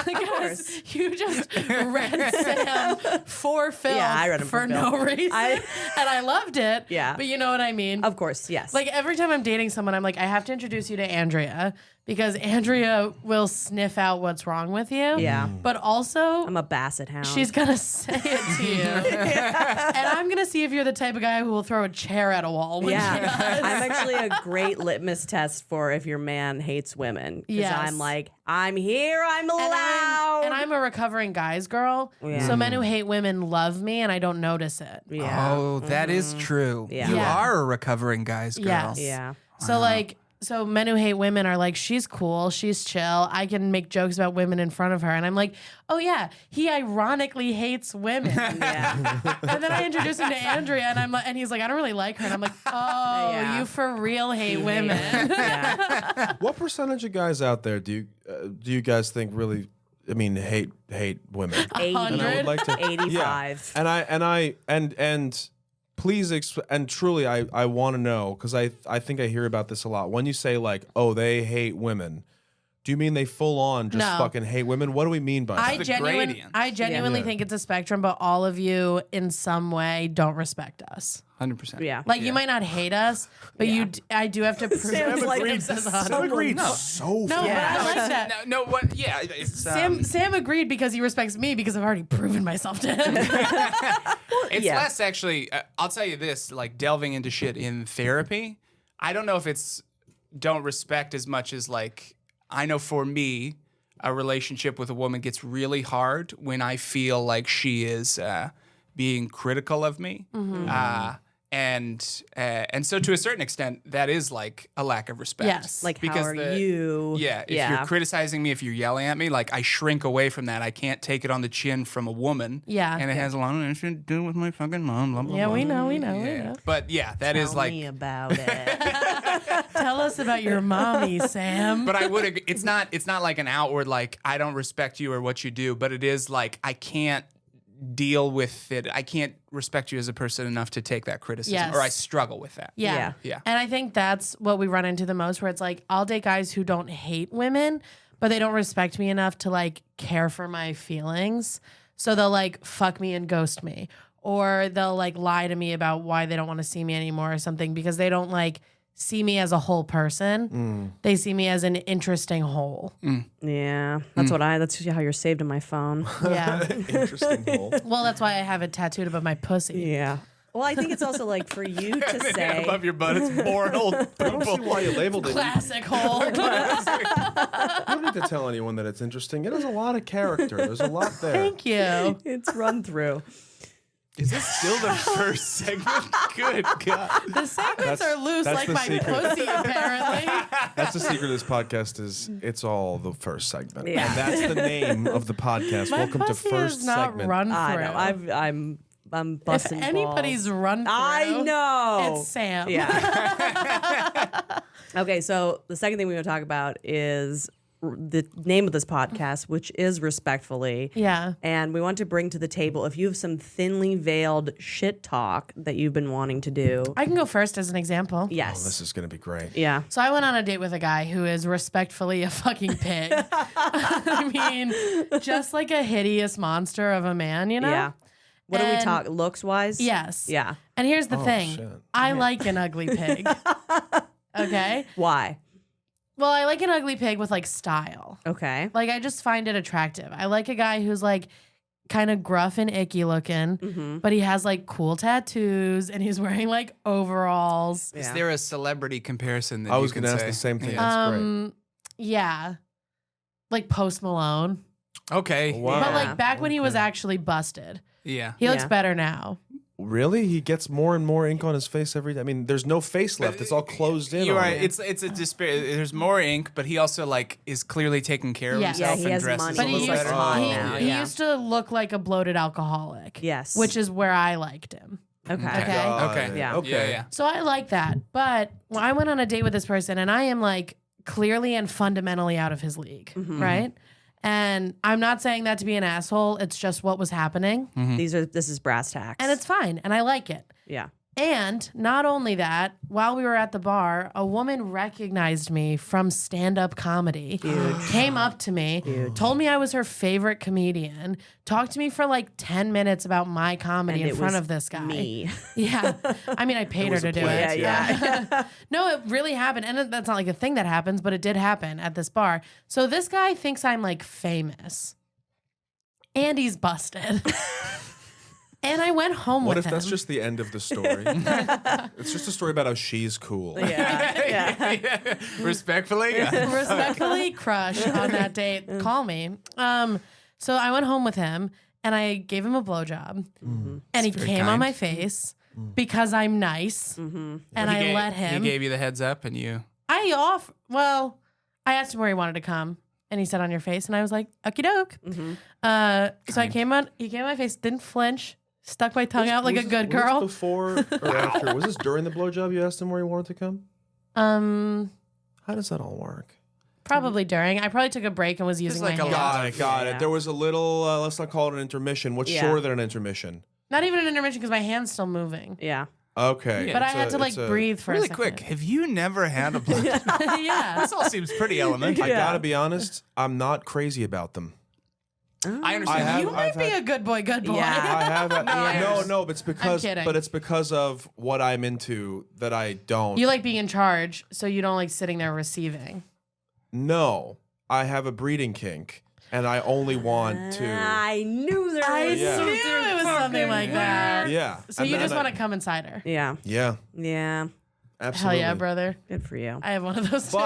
Because you just read Sam for film Yeah, I read him for for no film. reason. I- and I loved it. Yeah. But you know what I mean? Of course, yes. Like every time I'm dating someone, I'm like, I have to introduce you to Andrea because Andrea will sniff out what's wrong with you. Yeah. But also, I'm a basset hound. she's gonna say it to you, and I'm gonna see if you're the type of guy who will throw a chair at a wall when she yeah. does. I'm actually a great litmus test for if your man hates women. Because Yes. I'm like, I'm here, I'm loud. And I'm a recovering guys girl. Yeah. So men who hate women love me, and I don't notice it. yeah. oh, that is true. Yeah. You Yeah. are a recovering guy's girl. Yes. Yeah. So like, so men who hate women are like, she's cool, she's chill. I can make jokes about women in front of her, and I'm like, oh yeah, he ironically hates women. Yeah. And then I introduce him to Andrea, and I'm like, and he's like, I don't really like her, and I'm like, oh, Yeah. you for real hate women. Yeah. What percentage of guys out there do you guys think really? I mean, hate women. 80, And I would like to 85. And please and truly I want to know because I think I hear about this a lot. When you say like, oh, they hate women, do you mean they full on just No. fucking hate women? What do we mean by I that? gradient. genuinely Yeah. think it's a spectrum, but all of you in some way don't respect us. 100%. Yeah. Like you might not hate us, but I do have to prove Sam's it. like, Sam agreed so No, Yeah. but I like that. No, what? Yeah, it's, Sam agreed because he respects me because I've already proven myself to him. It's Yeah. less actually. I'll tell you this: like delving into shit in therapy. I don't know if it's don't respect as much as like I know for me, a relationship with a woman gets really hard when I feel like she is being critical of me. And so to a certain extent, that is like a lack of respect. Yes. Like, how Because are the- you? Yeah, if you're criticizing me, if you're yelling at me, like I shrink away from that. I can't take it on the chin from a woman. Yeah. And it has a lot of nothing to do with my fucking mom. Blah, blah, Yeah, blah. we know. We Yeah. know. But yeah, that is Tell like. me about it. Tell us about your mommy, Sam. But I would. It's not like an outward like I don't respect you or what you do. But it is like I can't deal with it. I can't respect you as a person enough to take that criticism, or I struggle with that. Yeah. Yeah. And I think that's what we run into the most, where it's like, I'll date guys who don't hate women, but they don't respect me enough to like care for my feelings. So they'll like fuck me and ghost me, or they'll like lie to me about why they don't want to see me anymore or something, because they don't like see me as a whole person. They see me as an interesting whole. Yeah, that's that's how you're saved in my phone. Yeah. Interesting hole. Well, that's why I have it tattooed above my pussy. Yeah. Well, I think it's also like for you to say. Above your butt, it's moral. I don't see why you labeled it. Classic hole. You don't need to tell anyone that it's interesting. It has a lot of character. There's a lot there. Thank you. It's run through. Is this still the first segment? Good God. The segments are loose that's like the my secret. pussy, apparently. That's the secret of this podcast is it's all the first segment. Yeah. And that's the name of the podcast. My Welcome to pussy first is not segment. run through. I know. I'm if busting anybody's balls. run through, I know. it's Sam. Yeah. Okay, so the second thing we want to talk about is the name of this podcast, which is Respectfully. Yeah. And we want to bring to the table, if you have some thinly veiled shit talk that you've been wanting to do. I can go first as an example. Yes. Oh, this is going to be great. Yeah. So I went on a date with a guy who is respectfully a fucking pig. I mean, just like a hideous monster of a man, you know? Yeah. What do we And- talk? Looks wise? Yes. Yeah. And here's the Oh, thing. shit. I like an ugly pig. Okay? Why? Well, I like an ugly pig with like style. Okay. Like I just find it attractive. I like a guy who's like kind of gruff and icky looking, but he has like cool tattoos and he's wearing like overalls. Is Yeah. there a celebrity comparison that I you was can going to ask say? the same thing. Yeah. That's great. Yeah. Like Post Malone. Okay. Wow. But Yeah. like back when he was actually busted. Yeah. He looks Yeah. better now. Really? He gets more and more ink on his face every day. I mean, there's no face left. It's all closed in. You're on right. him. It's a despair. There's more ink, but he also like is clearly taking care of Yeah. himself Yeah, he and has dresses money. a But he little used, better. hot he, now, he yeah. used to look like a bloated alcoholic. Yes. Which is where I liked him. Okay. Okay. Got Okay. it. Yeah. Okay. Yeah, yeah. So I like that. But when I went on a date with this person and I am like clearly and fundamentally out of his league, right? And I'm not saying that to be an asshole. It's just what was happening. This is brass tacks. And it's fine. And I like it. yeah. And not only that, while we were at the bar, a woman recognized me from stand-up comedy, came up to me, told me I was her favorite comedian, talked to me for like 10 minutes about my comedy And in it front was of this guy. Me. Yeah. I mean, I paid her was to a do plant, it. yeah. No, it really happened. And that's not like a thing that happens, but it did happen at this bar. So this guy thinks I'm like famous. And he's busted. And I went home What with if him. that's just the end of the story? It's just a story about how she's cool. Yeah. Respectfully. Respectfully crush on that date. Call me. So I went home with him and I gave him a blowjob. And he very came kind. on my face because I'm nice. And I let him. He gave you the heads up, and you. I asked him where he wanted to come. And he said on your face, and I was like, okie doke. So he came on my face, didn't flinch, stuck my tongue out like a good girl. Was this before or after? Was this during the blowjob you asked him where he wanted to come? How does that all work? Probably during. I probably took a break and was using like my a hands. lot. Got Yeah. it. There was a little, let's not call it an intermission. What's Yeah. shorter than an intermission? Not even an intermission because my hand's still moving. Yeah. Okay. But I It's had to like it's breathe for Really a quick, second. have you never had a blowjob? Yeah. This all seems pretty elementary. I gotta be honest, I'm not crazy about them. I understand. I have- You might be a good boy, good boy. Yeah. I have Yeah. no, but it's kidding. because of what I'm into that I don't. You like being in charge, so you don't like sitting there receiving. No, I have a breeding kink, and I only want to. I knew there I was Yeah. knew it was something like that. Yeah. So And you then just I- want to come inside her. Yeah. Yeah, Yeah. absolutely. Hell yeah, brother. Good for you. I have one of those too.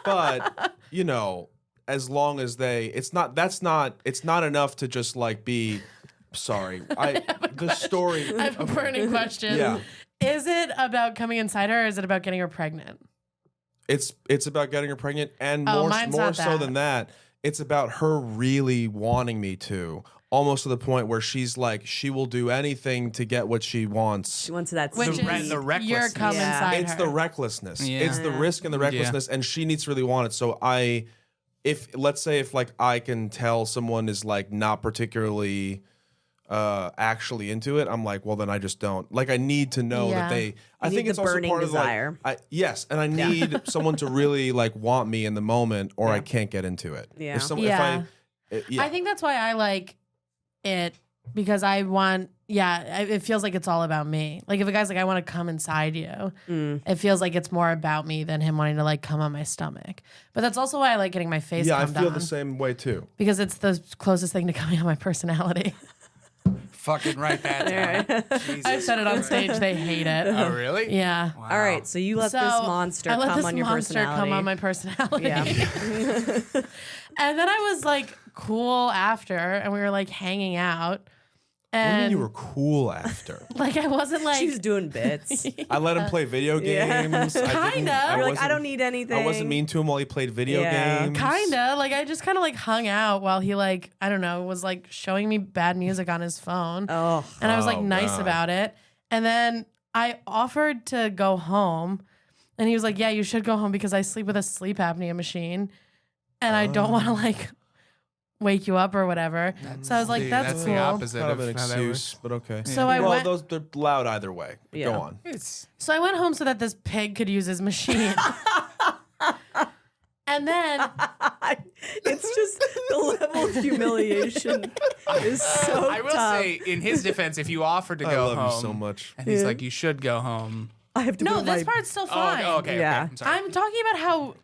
But you know, as long as it's not enough to just like be sorry. The story. I have a burning question. Yeah. Is it about coming inside her or is it about getting her pregnant? It's about getting her pregnant, and Oh, more mine's more not so that. than that, it's about her really wanting me to, almost to the point where she's like, she will do anything to get what she wants. She wants that Which speed. is the your recklessness. come Yeah. inside It's her. the recklessness. Yeah. It's the risk and the recklessness, and she needs to really want it. So I if let's say if like I can tell someone is like not particularly actually into it, I'm like, well then I just don't. Like I need to know that they I need think the it's also burning part desire. of like yes, and I need someone to really like want me in the moment or I can't get into it. Yeah. I think that's why I like it because I want it feels like it's all about me. Like if a guy's like, I want to come inside you, it feels like it's more about me than him wanting to like come on my stomach. But that's also why I like getting my face I cummed feel on, the same way too. because it's the closest thing to coming on my personality. Fucking write that down. Jesus I've said it on stage. They hate it. Oh, really? Yeah. Wow. All right, so you let So, this monster I let come this on your monster personality. come on my personality. Yeah. And then I was like cool after, and we were like hanging out. What do you mean And you were cool after? like I wasn't like She's doing bits. I let him play video Yeah. games. Kinda. You're like, I wasn't- don't need anything. I wasn't mean to him while he played video Yeah. games. kinda like I just kind of like hung out while he like I don't know was like showing me bad music on his phone. Oh, And I was like Oh, nice God. about it. And then I offered to go home. And he was like, yeah, you should go home because I sleep with a sleep apnea machine. And I don't want to like wake you up or whatever. So I was like, that's cool. the opposite Kind of of an how that works. excuse, but okay. So I well, went- those they're loud either way. But Yeah. Go on. It's So I went home so that this pig could use his machine. And then it's just the level of humiliation is so I will tough. say, in his defense, if you offered to I go love home, you so much. and he's like, "You should go home." I have to no, put this my, part's still fine. Oh, okay, Yeah. okay. I'm sorry. I'm talking about how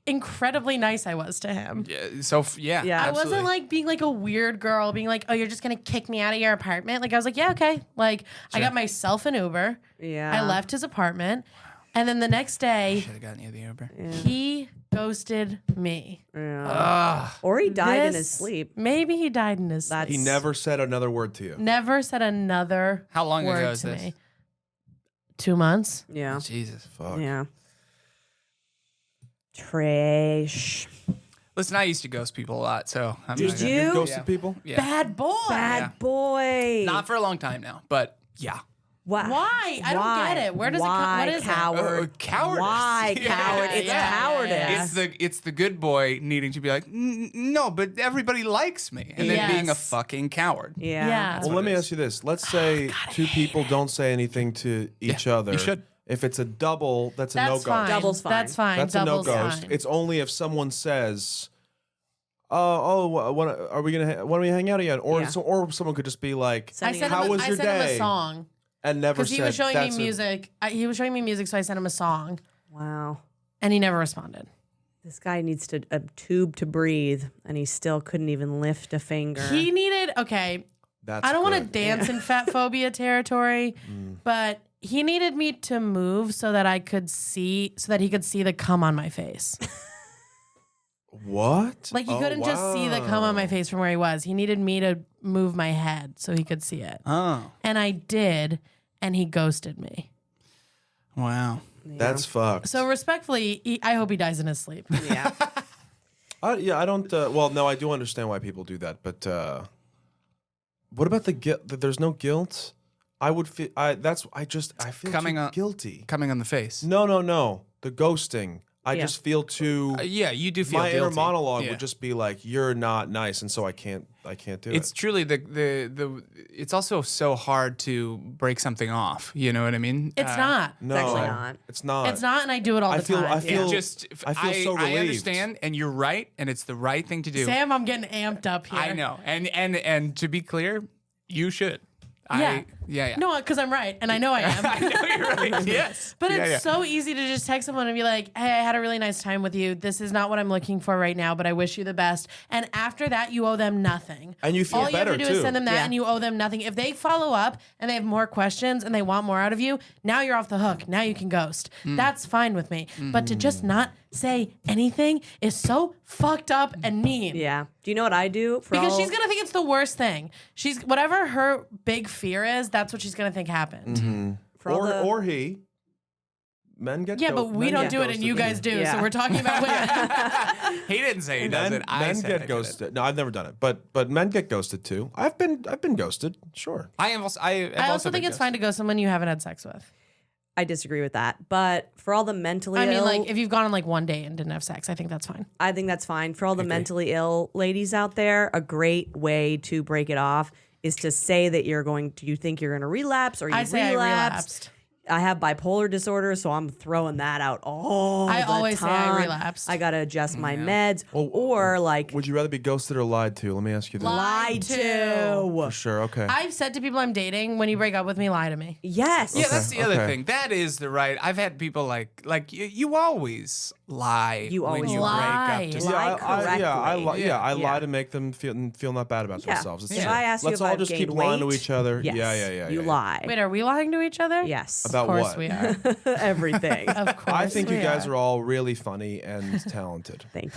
incredibly nice I was to him. Yeah, so Yeah. I absolutely. wasn't like being like a weird girl, being like, oh, you're just gonna kick me out of your apartment. Like I was like, yeah, okay. Like I got myself an Uber. Yeah. I left his apartment, and then the next day Should have gotten you the Uber. he ghosted me. Yeah. Or he died in his This- sleep. Maybe he died in his That's sleep. He never said another word to you. Never said another How long word ago is to this? me. 2 months. Yeah. Jesus. Fuck. Yeah. Trash. Listen, I used to ghost people a lot, so I'm Did not gonna- you? You've ghosted Yeah. people? Yeah. Bad boy. Bad Yeah. boy. Not for a long time now, but yeah. Why? Why? I don't get it. Where does it come? What is it? coward? Cowardice. Why Yeah, coward? It's yeah, cowardice. yeah. It's the good boy needing to be like, no, but everybody likes me, and then being a Yes. fucking coward. Yeah. Yeah. Well, let me ask you this. Let's say two people don't say anything to each other. you should. If it's a double, that's a That's no-go. fine. Double's fine. That's fine. That's Double's a no-go. fine. It's only if someone says, when are we gonna when we hang out again? Or Yeah. or someone could just be like, I Sending sent How him, was I your sent him a day? song and never because said he was showing me that's a- music. He was showing me music, so I sent him a song, Wow. and he never responded. This guy needs a tube to breathe, and he still couldn't even lift a finger. He needed That's I don't want to good. dance in fat phobia territory, but he needed me to move so that he could see the cum on my face. What? Like he Oh, couldn't just see the cum on my face from where he was. He needed me to move my head so he could see it. Oh, And I did, and he ghosted me. wow. That's fucked. So respectfully, I hope he dies in his sleep. Yeah. Yeah, I don't. Well, no, I do understand why people do that, but what about the guilt? There's no guilt. I would feel. I feel Coming too on- guilty. Coming on the face. No. The ghosting. I Yeah. just feel too. Yeah, you do feel My inner guilty. monologue Yeah. would just be like, "You're not nice," and so I can't do It's it. truly the. It's also so hard to break something off. You know what I mean? It's not. No, actually not. It's not. It's not, and I do it all the time. I feel. I feel so I relieved. understand, and you're right, and it's the right thing to do. Sam, I'm getting amped up here. I know, and to be clear, you should. Yeah. Yeah. No, because I'm right, and I know I am. I know you're right. Yes, But Yeah, it's yeah. so easy to just text someone and be like, hey, I had a really nice time with you. This is not what I'm looking for right now, but I wish you the best. And after that, you owe them nothing. And you feel All better, you have to do too. is send them that Yeah. and you owe them nothing. If they follow up and they have more questions and they want more out of you, now you're off the hook. Now you can ghost. That's fine with me. But to just not say anything is so fucked up and mean. Yeah. Do you know what I do? For Because all, she's gonna think it's the worst thing. She's whatever her big fear is, that's what she's gonna think happened. for all the- or he. Men get. Yeah, but we men don't get do it and you ghosted. guys do. Yeah. So we're talking about women. He didn't say he does Men, it. I men said I get did it. ghosted. No, I've never done it, but men get ghosted too. I've been ghosted. Sure. I am also. I I also think it's fine to go someone you haven't had sex with. I disagree with that. But for all the mentally I mean, ill, like, if you've gone on like one date and didn't have sex, I think that's fine. I think that's fine. For all the mentally ill ladies out there, a great way to break it off is to say that you think you're going to relapse or you I say I relapsed. I have bipolar disorder, so I'm throwing that out all I the always say I time. relapsed. I got to adjust my meds. Or like Would you rather be ghosted or lied to? Let me ask you this. lied to. to. For sure. Okay. I've said to people I'm dating, when you break up with me, lie to me. Yes. Yeah, that's the other okay. thing. That is the right. I've had people like you always lie. You always when you lie. break up. To Lie correctly. I Yeah. lie to make them feel not bad about Yeah. themselves. It's If true. I ask you Let's if all I've just keep gained lying to weight, each other. Yes. Yeah. You lie. Wait, are we lying to each other? Yes. About Of course what? we are. Everything. Of course I think we you guys are all really funny and talented. Thank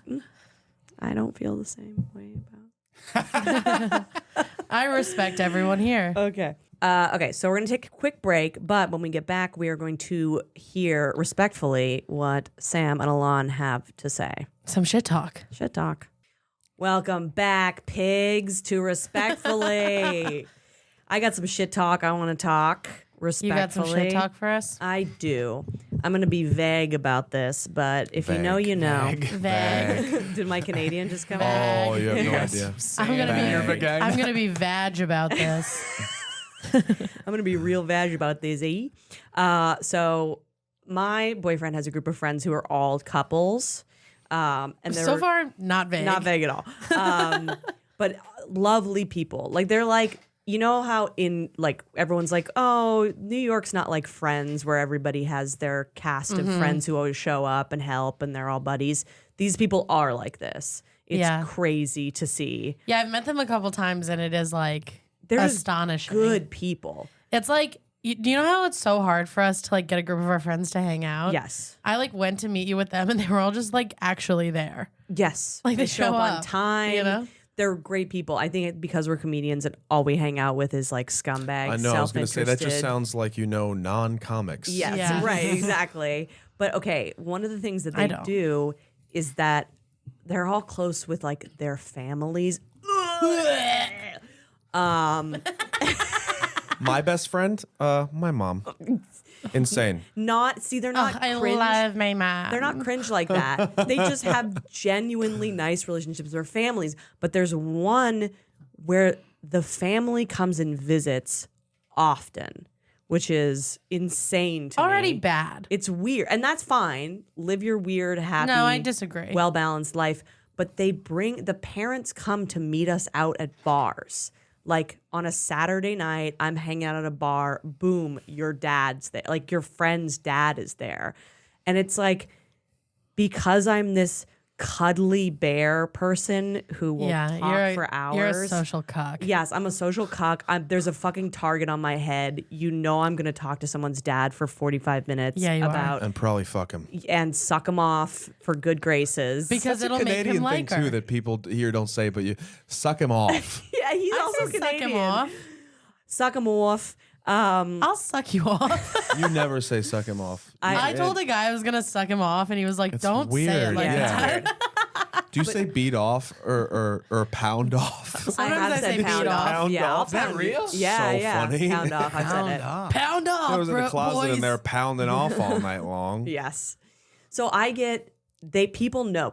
you. I don't feel the same way about. I respect everyone here. Okay. Okay, so we're going to take a quick break, but when we get back, we are going to hear respectfully what Sam and Alon have to say. Some shit talk. Shit talk. Welcome back, pigs, to Respectfully. I got some shit talk I want to talk You respectfully. got some shit talk for us? I do. I'm going to be vague about this, but if you know, you know. Vague. Did my Canadian just come out? Oh, you have no idea. I'm gonna be vag about this. I'm going to be real vag about this. So my boyfriend has a group of friends who are all couples. And they're So far, not vague. not vague at all. But lovely people. Like they're like, you know how in like everyone's like, oh, New York's not like Friends where everybody has their cast of friends who always show up and help and they're all buddies. These people are like this. It's Yeah. crazy to see. Yeah, I've met them a couple times, and it is like They're just astonishing. good people. It's like, do you know how it's so hard for us to like get a group of our friends to hang out? Yes. I like went to meet you with them, and they were all just like actually there. Yes. Like, they show show up on up, time. you know? They're great people. I think because we're comedians and all we hang out with is like scumbags. I know. I was going to say that just self-interested. sounds like non-comics. Yes, Yeah. right, exactly. But okay, one of the things that I they don't. do is that they're all close with like their families. My best friend, my mom. Insane. They're not I cringe. love my mom. They're not cringe like that. They just have genuinely nice relationships with their families. But there's one where the family comes and visits often, which is insane to already me. bad. It's weird. And that's fine. Live your weird, happy, No, I disagree. well-balanced life. But the parents come to meet us out at bars. Like on a Saturday night, I'm hanging out at a bar. Boom, your dad's there. Like your friend's dad is there. And it's like, because I'm this cuddly bear person who will talk for hours. You're a social cuck. Yes, I'm a social cuck. there's a fucking target on my head. You know I'm going to talk to someone's dad for 45 minutes Yeah, you are. about And probably fuck him. and suck him off for good graces. Because That's it'll a make Canadian him thing like her. too that people here don't say, but you suck him off. yeah, he's I also say suck Canadian. him off. Suck him off. I'll suck you off. You never say suck him off. I told a guy I was gonna suck him off, and he was like, It's "Don't say it weird, like yeah. that." Do you say beat off or pound off? I Sometimes have I said say pound beat off. off. Yeah, I'll Is that pound real? you. Yeah, So yeah. funny. Pound off. I've said it. Pound off, I was in the closet boys. and they're pounding off all night long. Yes. So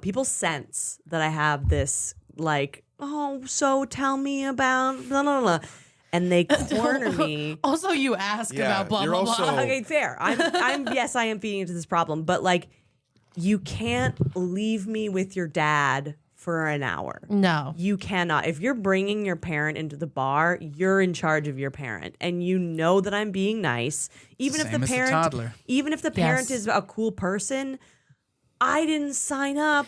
people sense that I have this like, oh, so tell me about blah blah blah, and they corner me. Also, you ask Yeah, about blah you're blah also- blah. Okay, fair. I'm yes, I am feeding into this problem, but like, you can't leave me with your dad for an hour. No, You cannot. If you're bringing your parent into the bar, you're in charge of your parent, and you know that I'm being nice. Even if Same the as the parent, toddler. even if the parent Yes. is a cool person, I didn't sign up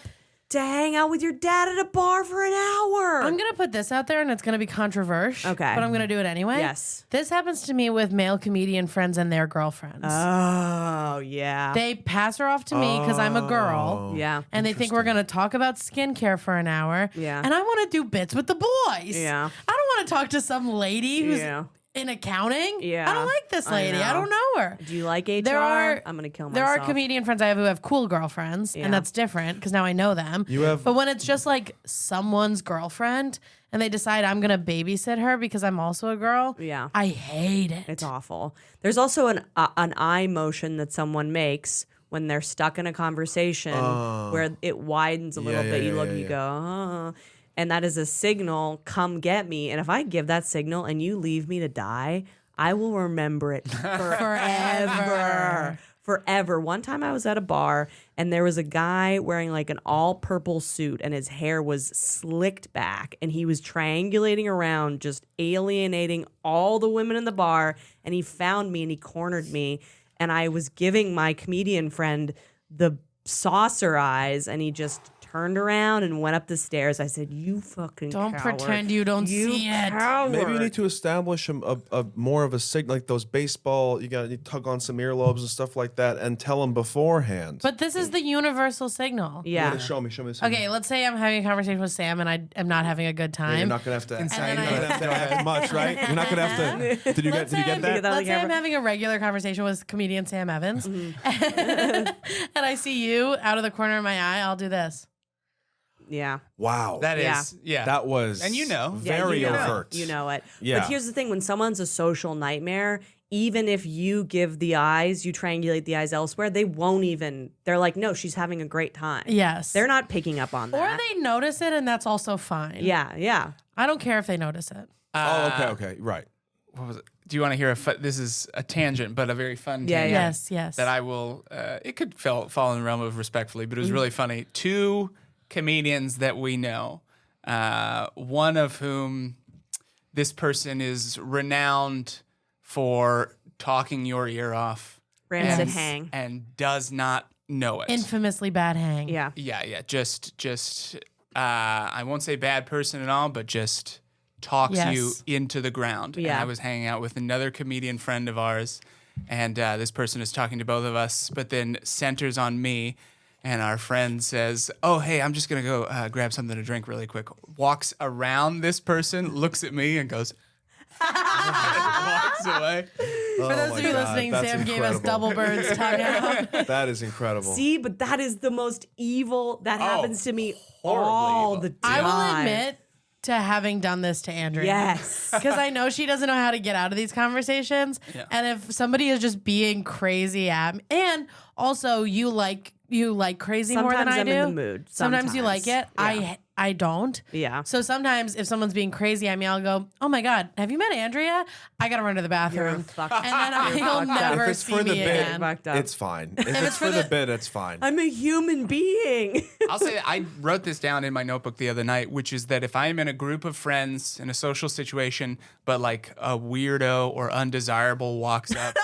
to hang out with your dad at a bar for an hour. I'm gonna put this out there, and it's gonna be controversial. Okay. but I'm gonna do it anyway. Yes. This happens to me with male comedian friends and their girlfriends. Oh yeah, They pass her off to me because I'm a girl. yeah. And they think we're going to talk about skincare for an hour. Yeah. And I want to do bits with the boys. Yeah. I don't want to talk to some lady who's Yeah. in accounting. Yeah. I don't like this I lady. I, know. don't know her. Do you like HR? There are I'm gonna kill There myself. are comedian friends I have who have cool girlfriends, Yeah. and that's different because now I know them. You have- but when it's just like someone's girlfriend and they decide I'm going to babysit her because I'm also a girl, Yeah. I hate it. It's awful. There's also an eye motion that someone makes when they're stuck in a conversation where it widens a little bit. You look, you go, oh. And that is a signal, come get me. And if I give that signal and you leave me to die, I will remember it forever. Forever. One time I was at a bar and there was a guy wearing like an all purple suit and his hair was slicked back and he was triangulating around, just alienating all the women in the bar. And he found me and he cornered me. And I was giving my comedian friend the saucer eyes and he just turned around and went up the stairs. I said, "You fucking Don't coward. pretend you don't see it." Coward. Maybe you need to establish a more of a signal, like those baseball. You got to tug on some earlobes and stuff like that, and tell them beforehand. But this is the universal signal. Yeah. Show me. Okay, let's say I'm having a conversation with Sam and I am not having a good time. You're not gonna have to. then You're not gonna have to act much, right? You're not gonna have to. Did you get that? Let's say I'm having a regular conversation with comedian Sam Evans, and I see you out of the corner of my eye. I'll do this. Yeah. Wow. That is, That was And you know. very you know overt. It. You know it. Yeah. But here's the thing: when someone's a social nightmare, even if you give the eyes, you triangulate the eyes elsewhere, they won't even. They're like, no, she's having a great time. Yes. They're not picking up on Or that. they notice it, and that's also fine. Yeah. I don't care if they notice it. Okay, right. What was it? Do you want to hear this is a tangent, but a very fun Yeah, tangent. Yes. That I will, it could fall in the realm of respectfully, but it was really funny. Two comedians that we know, one of whom this person is renowned for talking your ear off. Rancid hang. And does not know it. Infamously bad hang. Yeah. Yeah. Just I won't say bad person at all, but just talks you into the ground. Yeah. And I was hanging out with another comedian friend of ours, and this person is talking to both of us, but then centers on me. And our friend says, "Oh, hey, I'm just going to go grab something to drink really quick." Walks around this person, looks at me, and goes, walks away. For those of you listening, Sam gave us double birds tongue out. That is incredible. See, but that is the most evil. That happens to me all evil. the time. I will admit to having done this to Andrea. Yes. Because I know she doesn't know how to get out of these conversations. Yeah. And if somebody is just being crazy at me, and also you like crazy more than Sometimes I I'm do. in the mood. Sometimes you like it. Yeah. I don't. Yeah. So sometimes if someone's being crazy at me, I'll go, "Oh my God, have you met Andrea? I gotta run to the bathroom." fucked And then up. You're I'll fucked up. never If it's see for the me bit, again. Fucked up. it's fine. If it's for the bit, it's fine. I'm a human being. I'll say that I wrote this down in my notebook the other night, which is that if I am in a group of friends in a social situation, but like a weirdo or undesirable walks up,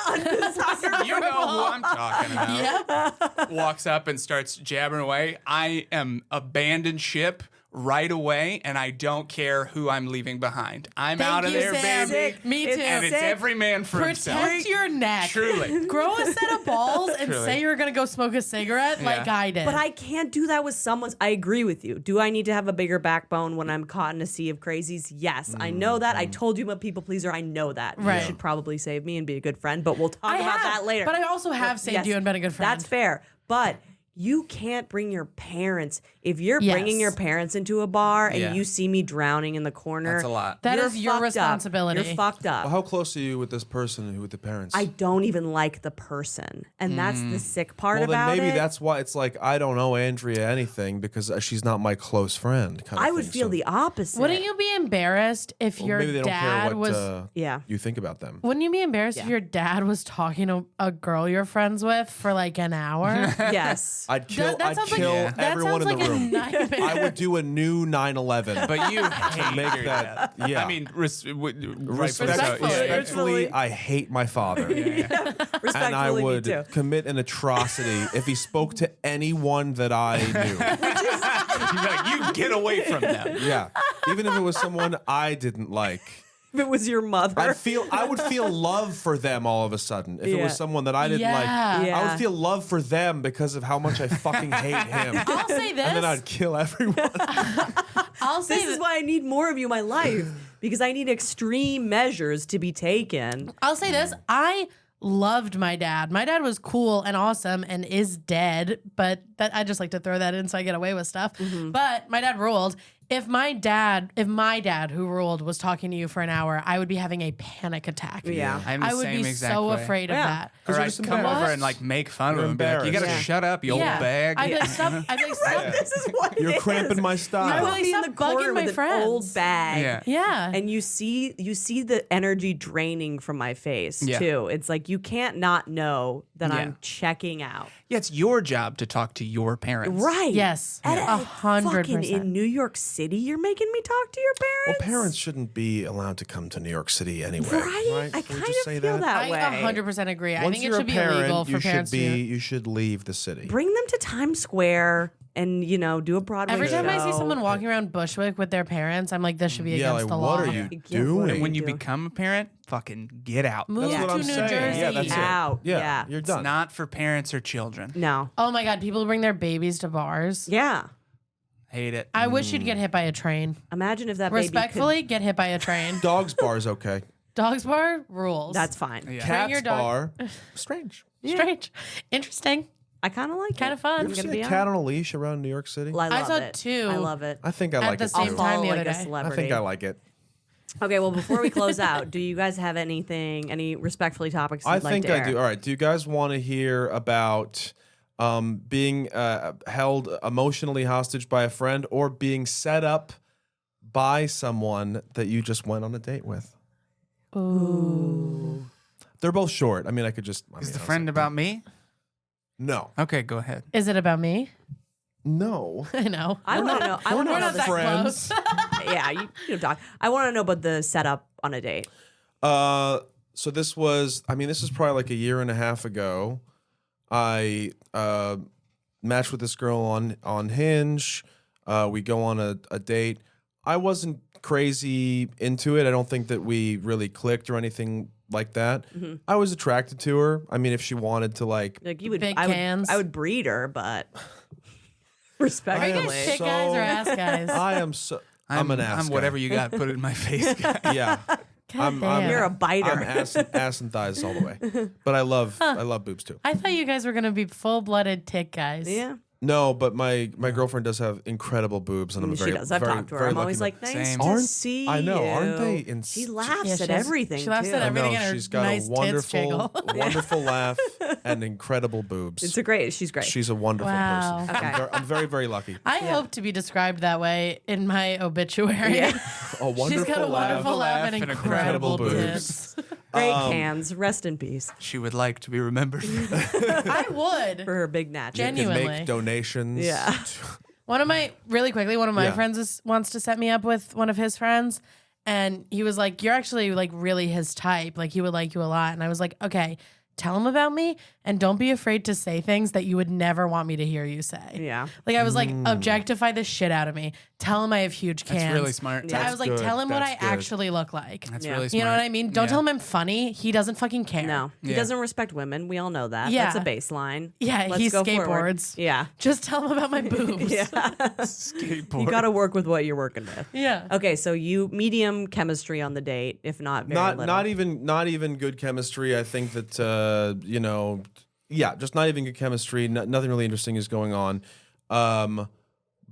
you know who I'm talking about, Yep. walks up and starts jabbering away, I am abandoned ship right away, and I don't care who I'm leaving behind. I'm Thank out of you, there, Sam. baby. Me too. And it's every man for himself. Protect your neck. Truly. Grow a set of balls and Truly. say you're gonna go smoke a cigarette like I did. But I can't do that with someone's. I agree with you. Do I need to have a bigger backbone when I'm caught in a sea of crazies? Yes, I know that. I told you I'm a people pleaser. I know that. Right. You should probably save me and be a good friend, but we'll talk about that later. But I also have saved you and been a good friend. That's fair. But you can't bring your parents. If you're bringing your parents into a bar and Yeah. you see me drowning in the corner, That's a lot. That you're is your fucked up. responsibility. You're fucked up. Well, how close are you with this person, with the parents? I don't even like the person, and that's the sick part well, then about maybe it. that's why it's like I don't owe Andrea anything because she's not my close friend. Kind of I would thing. feel So the opposite. Wouldn't you be embarrassed if your maybe they don't dad care what was? Yeah. you think about them. Wouldn't you be embarrassed if your dad was talking to a girl you're friends with for like an hour? Yes. I'd kill. That I'd sounds like- kill that everyone sounds in like the a room. nightmare. I would do a new 9/11. But you hate make your that- dad. yeah. I mean, rightfully Respectfully. so. Respectfully, I hate my father. Respectfully, And I me would too. commit an atrocity if he spoke to anyone that I knew. You'd be like, you get away from them. Yeah, even if it was someone I didn't like, If it was your mother. I would feel love for them all of a sudden. If it Yeah. was someone that I didn't like, Yeah. I would feel love for them because of how much I fucking hate him. I'll say this. And then I'd kill everyone. I'll say This is why I need more of you in my life, because I need extreme measures to be taken. I'll say this. I loved my dad. My dad was cool and awesome and is dead, but I just like to throw that in so I get away with stuff. But my dad ruled. If my dad who ruled was talking to you for an hour, I would be having a panic attack. Yeah. I'm the I would same be exact so way. afraid of Yeah. that. All right, just come embarrassed. over and like make fun You're of him. Be like, you gotta embarrassed. shut up, you old bag. I'd be like, stop. I'd be like, stop. This is what You're it cramping is. my You style. will Like, be in stop the corner bugging my with an friends. old bag. Yeah. Yeah. And you see the energy draining from my face Yeah. too. It's like you can't not know that Yeah. I'm checking out. Yeah, it's your job to talk to your parents. Right. Yes. And Yeah. 100%. fucking in New York City, you're making me talk to your Well, parents. parents shouldn't be allowed to come to New York City anyway. Right? I Can we kind just of say feel that I way. 100% agree. I Once think it you're should a be parent, illegal for you should parents to. you should leave the city. Bring them to Times Square and do a Broadway Every time I see show. someone walking around Bushwick with their parents, I'm like, this should be Yeah, against like, the what law. are you Yeah, what doing? are And when you doing? become a parent, fucking get out. Move That's what to I'm New saying. Jersey. Yeah, that's it. Out. Yeah, you're It's done. not for parents or children. No. Oh my God, people bring their babies to bars. Yeah. Hate it. I wish you'd get hit by a train. Imagine if that baby Respectfully, get hit by a train. Dogs bar's okay. Dogs bar rules. could, that's fine. Yeah. Bring your Cats dog. bar, strange. Strange. Interesting. I kind of like Kind it. of fun. I'm You gonna see be a honest. cat on a leash around New York City? I love saw it. two I love it. I think I At like the it same too. time the Follow other like a day. I celebrity. think I like it. Okay, well, before we close out, do you guys have any respectfully topics you'd I like think to I air? do. All right. Do you guys want to hear about being held emotionally hostage by a friend or being set up by someone that you just went on a date with? Ooh. They're both short. I mean, I could just. Is the friend about me? No. Okay, go ahead. Is it about me? No. I know. I want to know. I want to We're know not the that friends. close. yeah, you talk. I want to know about the setup on a date. So this was, I mean, this is probably like a year and a half ago. I matched with this girl on Hinge. We go on a date. I wasn't crazy into it. I don't think that we really clicked or anything like that. I was attracted to her. I mean, if she wanted to like Like you would, Big I would, cans. I would breed her, but Are you respectfully. guys chick guys or ass guys? I am so. I'm an ass. I'm guy. whatever you got. Put it in my face. Guy. Yeah. God damn. You're a biter. I'm ass and thighs all the way. But I love boobs too. I thought you guys were gonna be full-blooded tick guys. yeah, No, but my girlfriend does have incredible boobs, and I'm a she very, does. I've very, talked to her. very I'm lucky always man. like, nice Same. to Aren't- see I know, you. aren't they She ins- laughs Yeah, at she has- everything. she laughs too. at I everything know and her she's got nice a tits wonderful, jiggle. wonderful laugh and incredible boobs. It's a great. She's great. She's a wonderful Wow. person. Okay. I'm very, very lucky. I hope to be described that way in my obituary. Yeah. A wonderful She's got a laugh. wonderful laugh and incredible incredible tits. Great cans. Rest in peace She would like to be remembered. I would. for her big natch. You can Genuinely. make donations. Yeah. One of my Yeah. friends wants to set me up with one of his friends, and he was like, "You're actually like really his type. Like he would like you a lot." And I was like, "Okay, tell him about me, and don't be afraid to say things that you would never want me to hear you say." Yeah. Like I was like, objectify the shit out of me. Tell him I have huge cans. That's really smart. I was like, good. tell him what I That's good. actually look like. That's Yeah. really smart. You know what I mean? Don't Yeah. tell him I'm funny. He doesn't fucking care. No, he Yeah. doesn't respect women. We all know that. Yeah. That's a baseline. Yeah, Let's he go forward. skateboards. Yeah. Just tell him about my boobs. Yeah. Skateboard. You got to work with what you're working with. Yeah. Okay, so you medium chemistry on the date, if not very little. Not even good chemistry. I think that just not even good chemistry. Nothing really interesting is going on.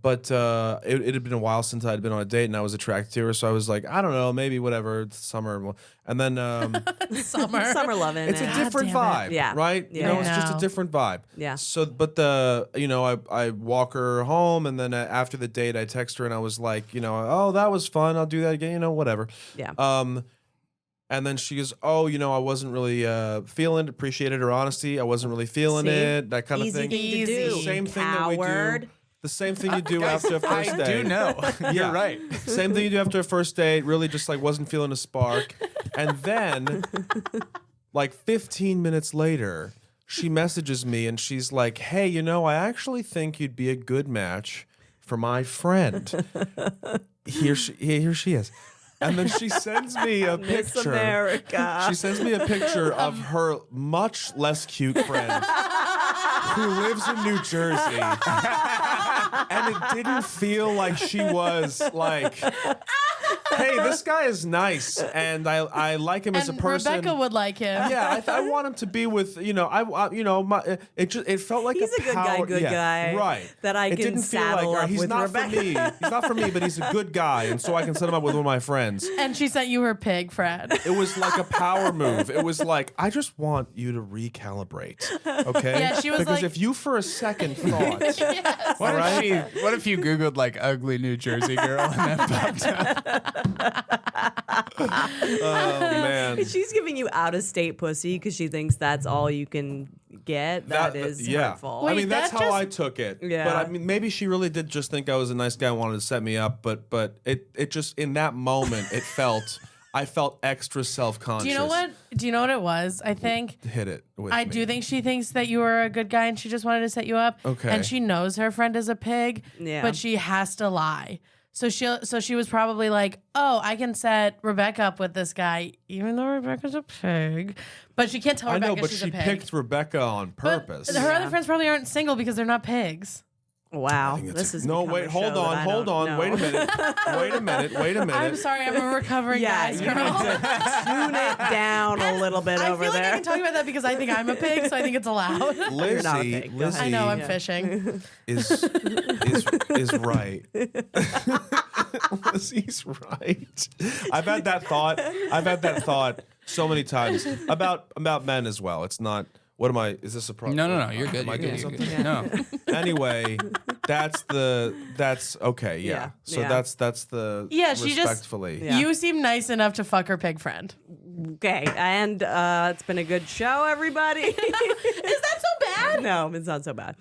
But it had been a while since I'd been on a date, and I was attracted to her. So I was like, I don't know, maybe whatever, it's summer. And then Summer. Summer loving. it's a it. different damn vibe, it. Yeah. right? You Yeah. know, I it's just a know. different vibe. Yeah. So, but I walk her home, and then after the date, I text her, and I was like, oh, that was fun. I'll do that again. Whatever. Yeah. And then she goes, oh, I wasn't really appreciated her honesty. I wasn't really feeling See? it. That kind of Easy thing. thing to do. Easy. Same thing that we do. Coward. The same thing you do after a first I date. do know. Yeah. You're right. Same thing you do after a first date. Really just like wasn't feeling a spark. And then like 15 minutes later, she messages me and she's like, hey, I actually think you'd be a good match for my friend. Here she is. And then she sends me a Miss picture. America. She sends me a picture of her much less cute friend who lives in New Jersey. And it didn't feel like she was like hey, this guy is nice, and I like him as a And person. Rebecca would like him. Yeah, I want him to be with it felt like He's a good guy, right? that I it can didn't feel saddle like up he's with not Rebecca. for me. He's not for me, but he's a good guy, and so I can set him up with one of my friends. And she sent you her pig, Fred. It was like a power move. It was like, I just want you to recalibrate, okay? Yeah, she was because like- if you for a second thought, What right? What if you Googled like ugly New Jersey girl and that popped up? oh man, She's giving you out of state pussy because she thinks that's all you can get. That is hurtful. Wait, I mean, that's that how just- I took it. Yeah. But I mean, maybe she really did just think I was a nice guy and wanted to set me up. But it just in that moment I felt extra self-conscious. Do you know what? Do you know what it was? I think Hit it with I me. do think she thinks that you are a good guy and she just wanted to set you up. Okay. And she knows her friend is a pig. Yeah. But she has to lie. So she was probably like, oh, I can set Rebecca up with this guy, even though Rebecca's a pig. But she can't tell I Rebecca know, but she's she a pig. picked Rebecca on But purpose. her other friends probably aren't single because they're not pigs. Wow, I think this is no. Wait, hold on. Wait a minute. I'm sorry, I'm a recovering Yeah, guys you girl. tune it down a little bit I over feel like I there. can talk about that because I think I'm a pig, so I think it's allowed. You're not a pig. Go ahead. I know, I'm Yeah. fishing. is right. Lizzie's right. I've had that thought so many times about men as well. It's not. What am I? Is this a problem? No. You're good. Am I You're doing good. something? No. Anyway, that's okay. Yeah. Yeah, So yeah. that's the Yeah, she just- respectfully. Yeah. You seem nice enough to fuck her pig friend. Okay, and it's been a good show, everybody. Is that so bad? No, it's not so bad.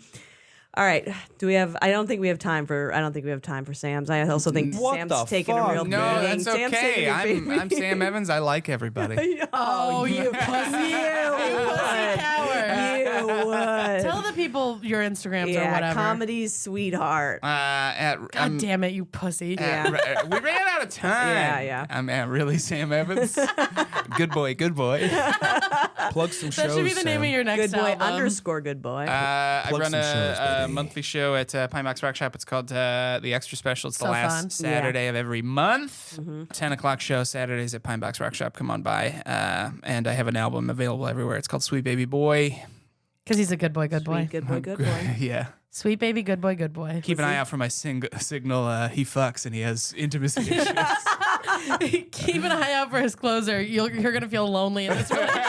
All right, I don't think we have time for Sam's. I also think What Sam's the taking a fuck? real No, beating. that's Sam's okay. taking a beating. I'm Sam Evans. I like everybody. Oh, you pussy. You pussy coward. You would. Tell the people your Instagrams or Yeah, whatever. comedy's sweetheart. God damn it, you pussy. Yeah. We ran out of time. Yeah. I'm at really Sam Evans. Good boy. Plug some That shows. should be the name of your next Good boy album. _good boy. I Plug run some shows, a baby. monthly show at Pine Box Rock Shop. It's called The Extra Special. It's the So last fun. Saturday of every month. 10 o'clock show Saturdays at Pine Box Rock Shop. Come on by. And I have an album available everywhere. It's called Sweet Baby Boy. Because he's a good boy, good boy. Good boy, good boy. Yeah. Sweet baby, good boy, good boy. Keep an eye out for my signal. He fucks and he has intimacy issues. Keep an eye out for his closer. You're going to feel lonely in this relationship.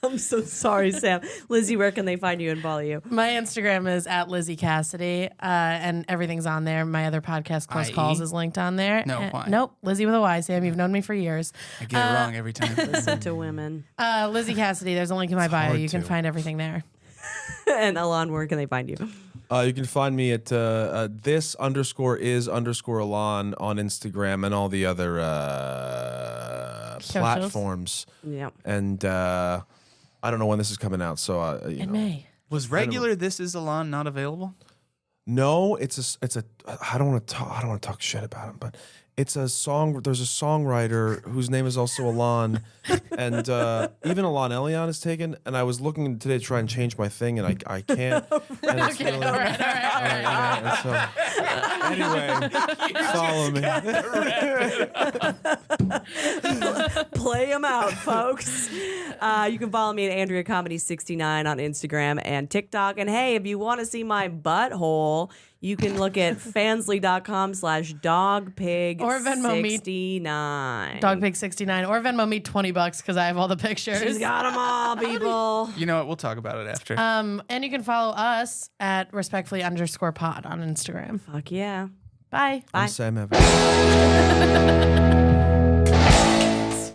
I'm so sorry, Sam. Lizzie, where can they find you and follow you? My Instagram is at Lizzie Cassidy, and everything's on there. My other podcast, Close I-E? Calls, is linked on there. No, why? Nope, Lizzie with a Y, Sam. You've known me for years. I get it wrong every time. Listen to women. Lizzie Cassidy, there's a link in my bio. hard You can to. find everything there. And Alon, where can they find you? You can find me at this_is_Alon on Instagram and all the other platforms. Yeah. And I don't know when this is coming out, so In May. Was regular This Is Alon not available? No, it's a. I don't want to talk shit about him, but it's a song. There's a songwriter whose name is also Alon, and even Alon Elian is taken. And I was looking today to try and change my thing, and I can't. And it's Okay, really- all right. and so, anyway, follow me. Play them out, folks. You can follow me at Andrea Comedy 69 on Instagram and TikTok. And hey, if you want to see my butthole, you can look at fansly.com/dogpig Or Venmo me. 69. Dogpig69 or Venmo me $20 because I have all the pictures. She's got them all, people. You know what? We'll talk about it after. And you can follow us at respectfully_pod on Instagram. Fuck yeah. Bye. I'm Sam Evans.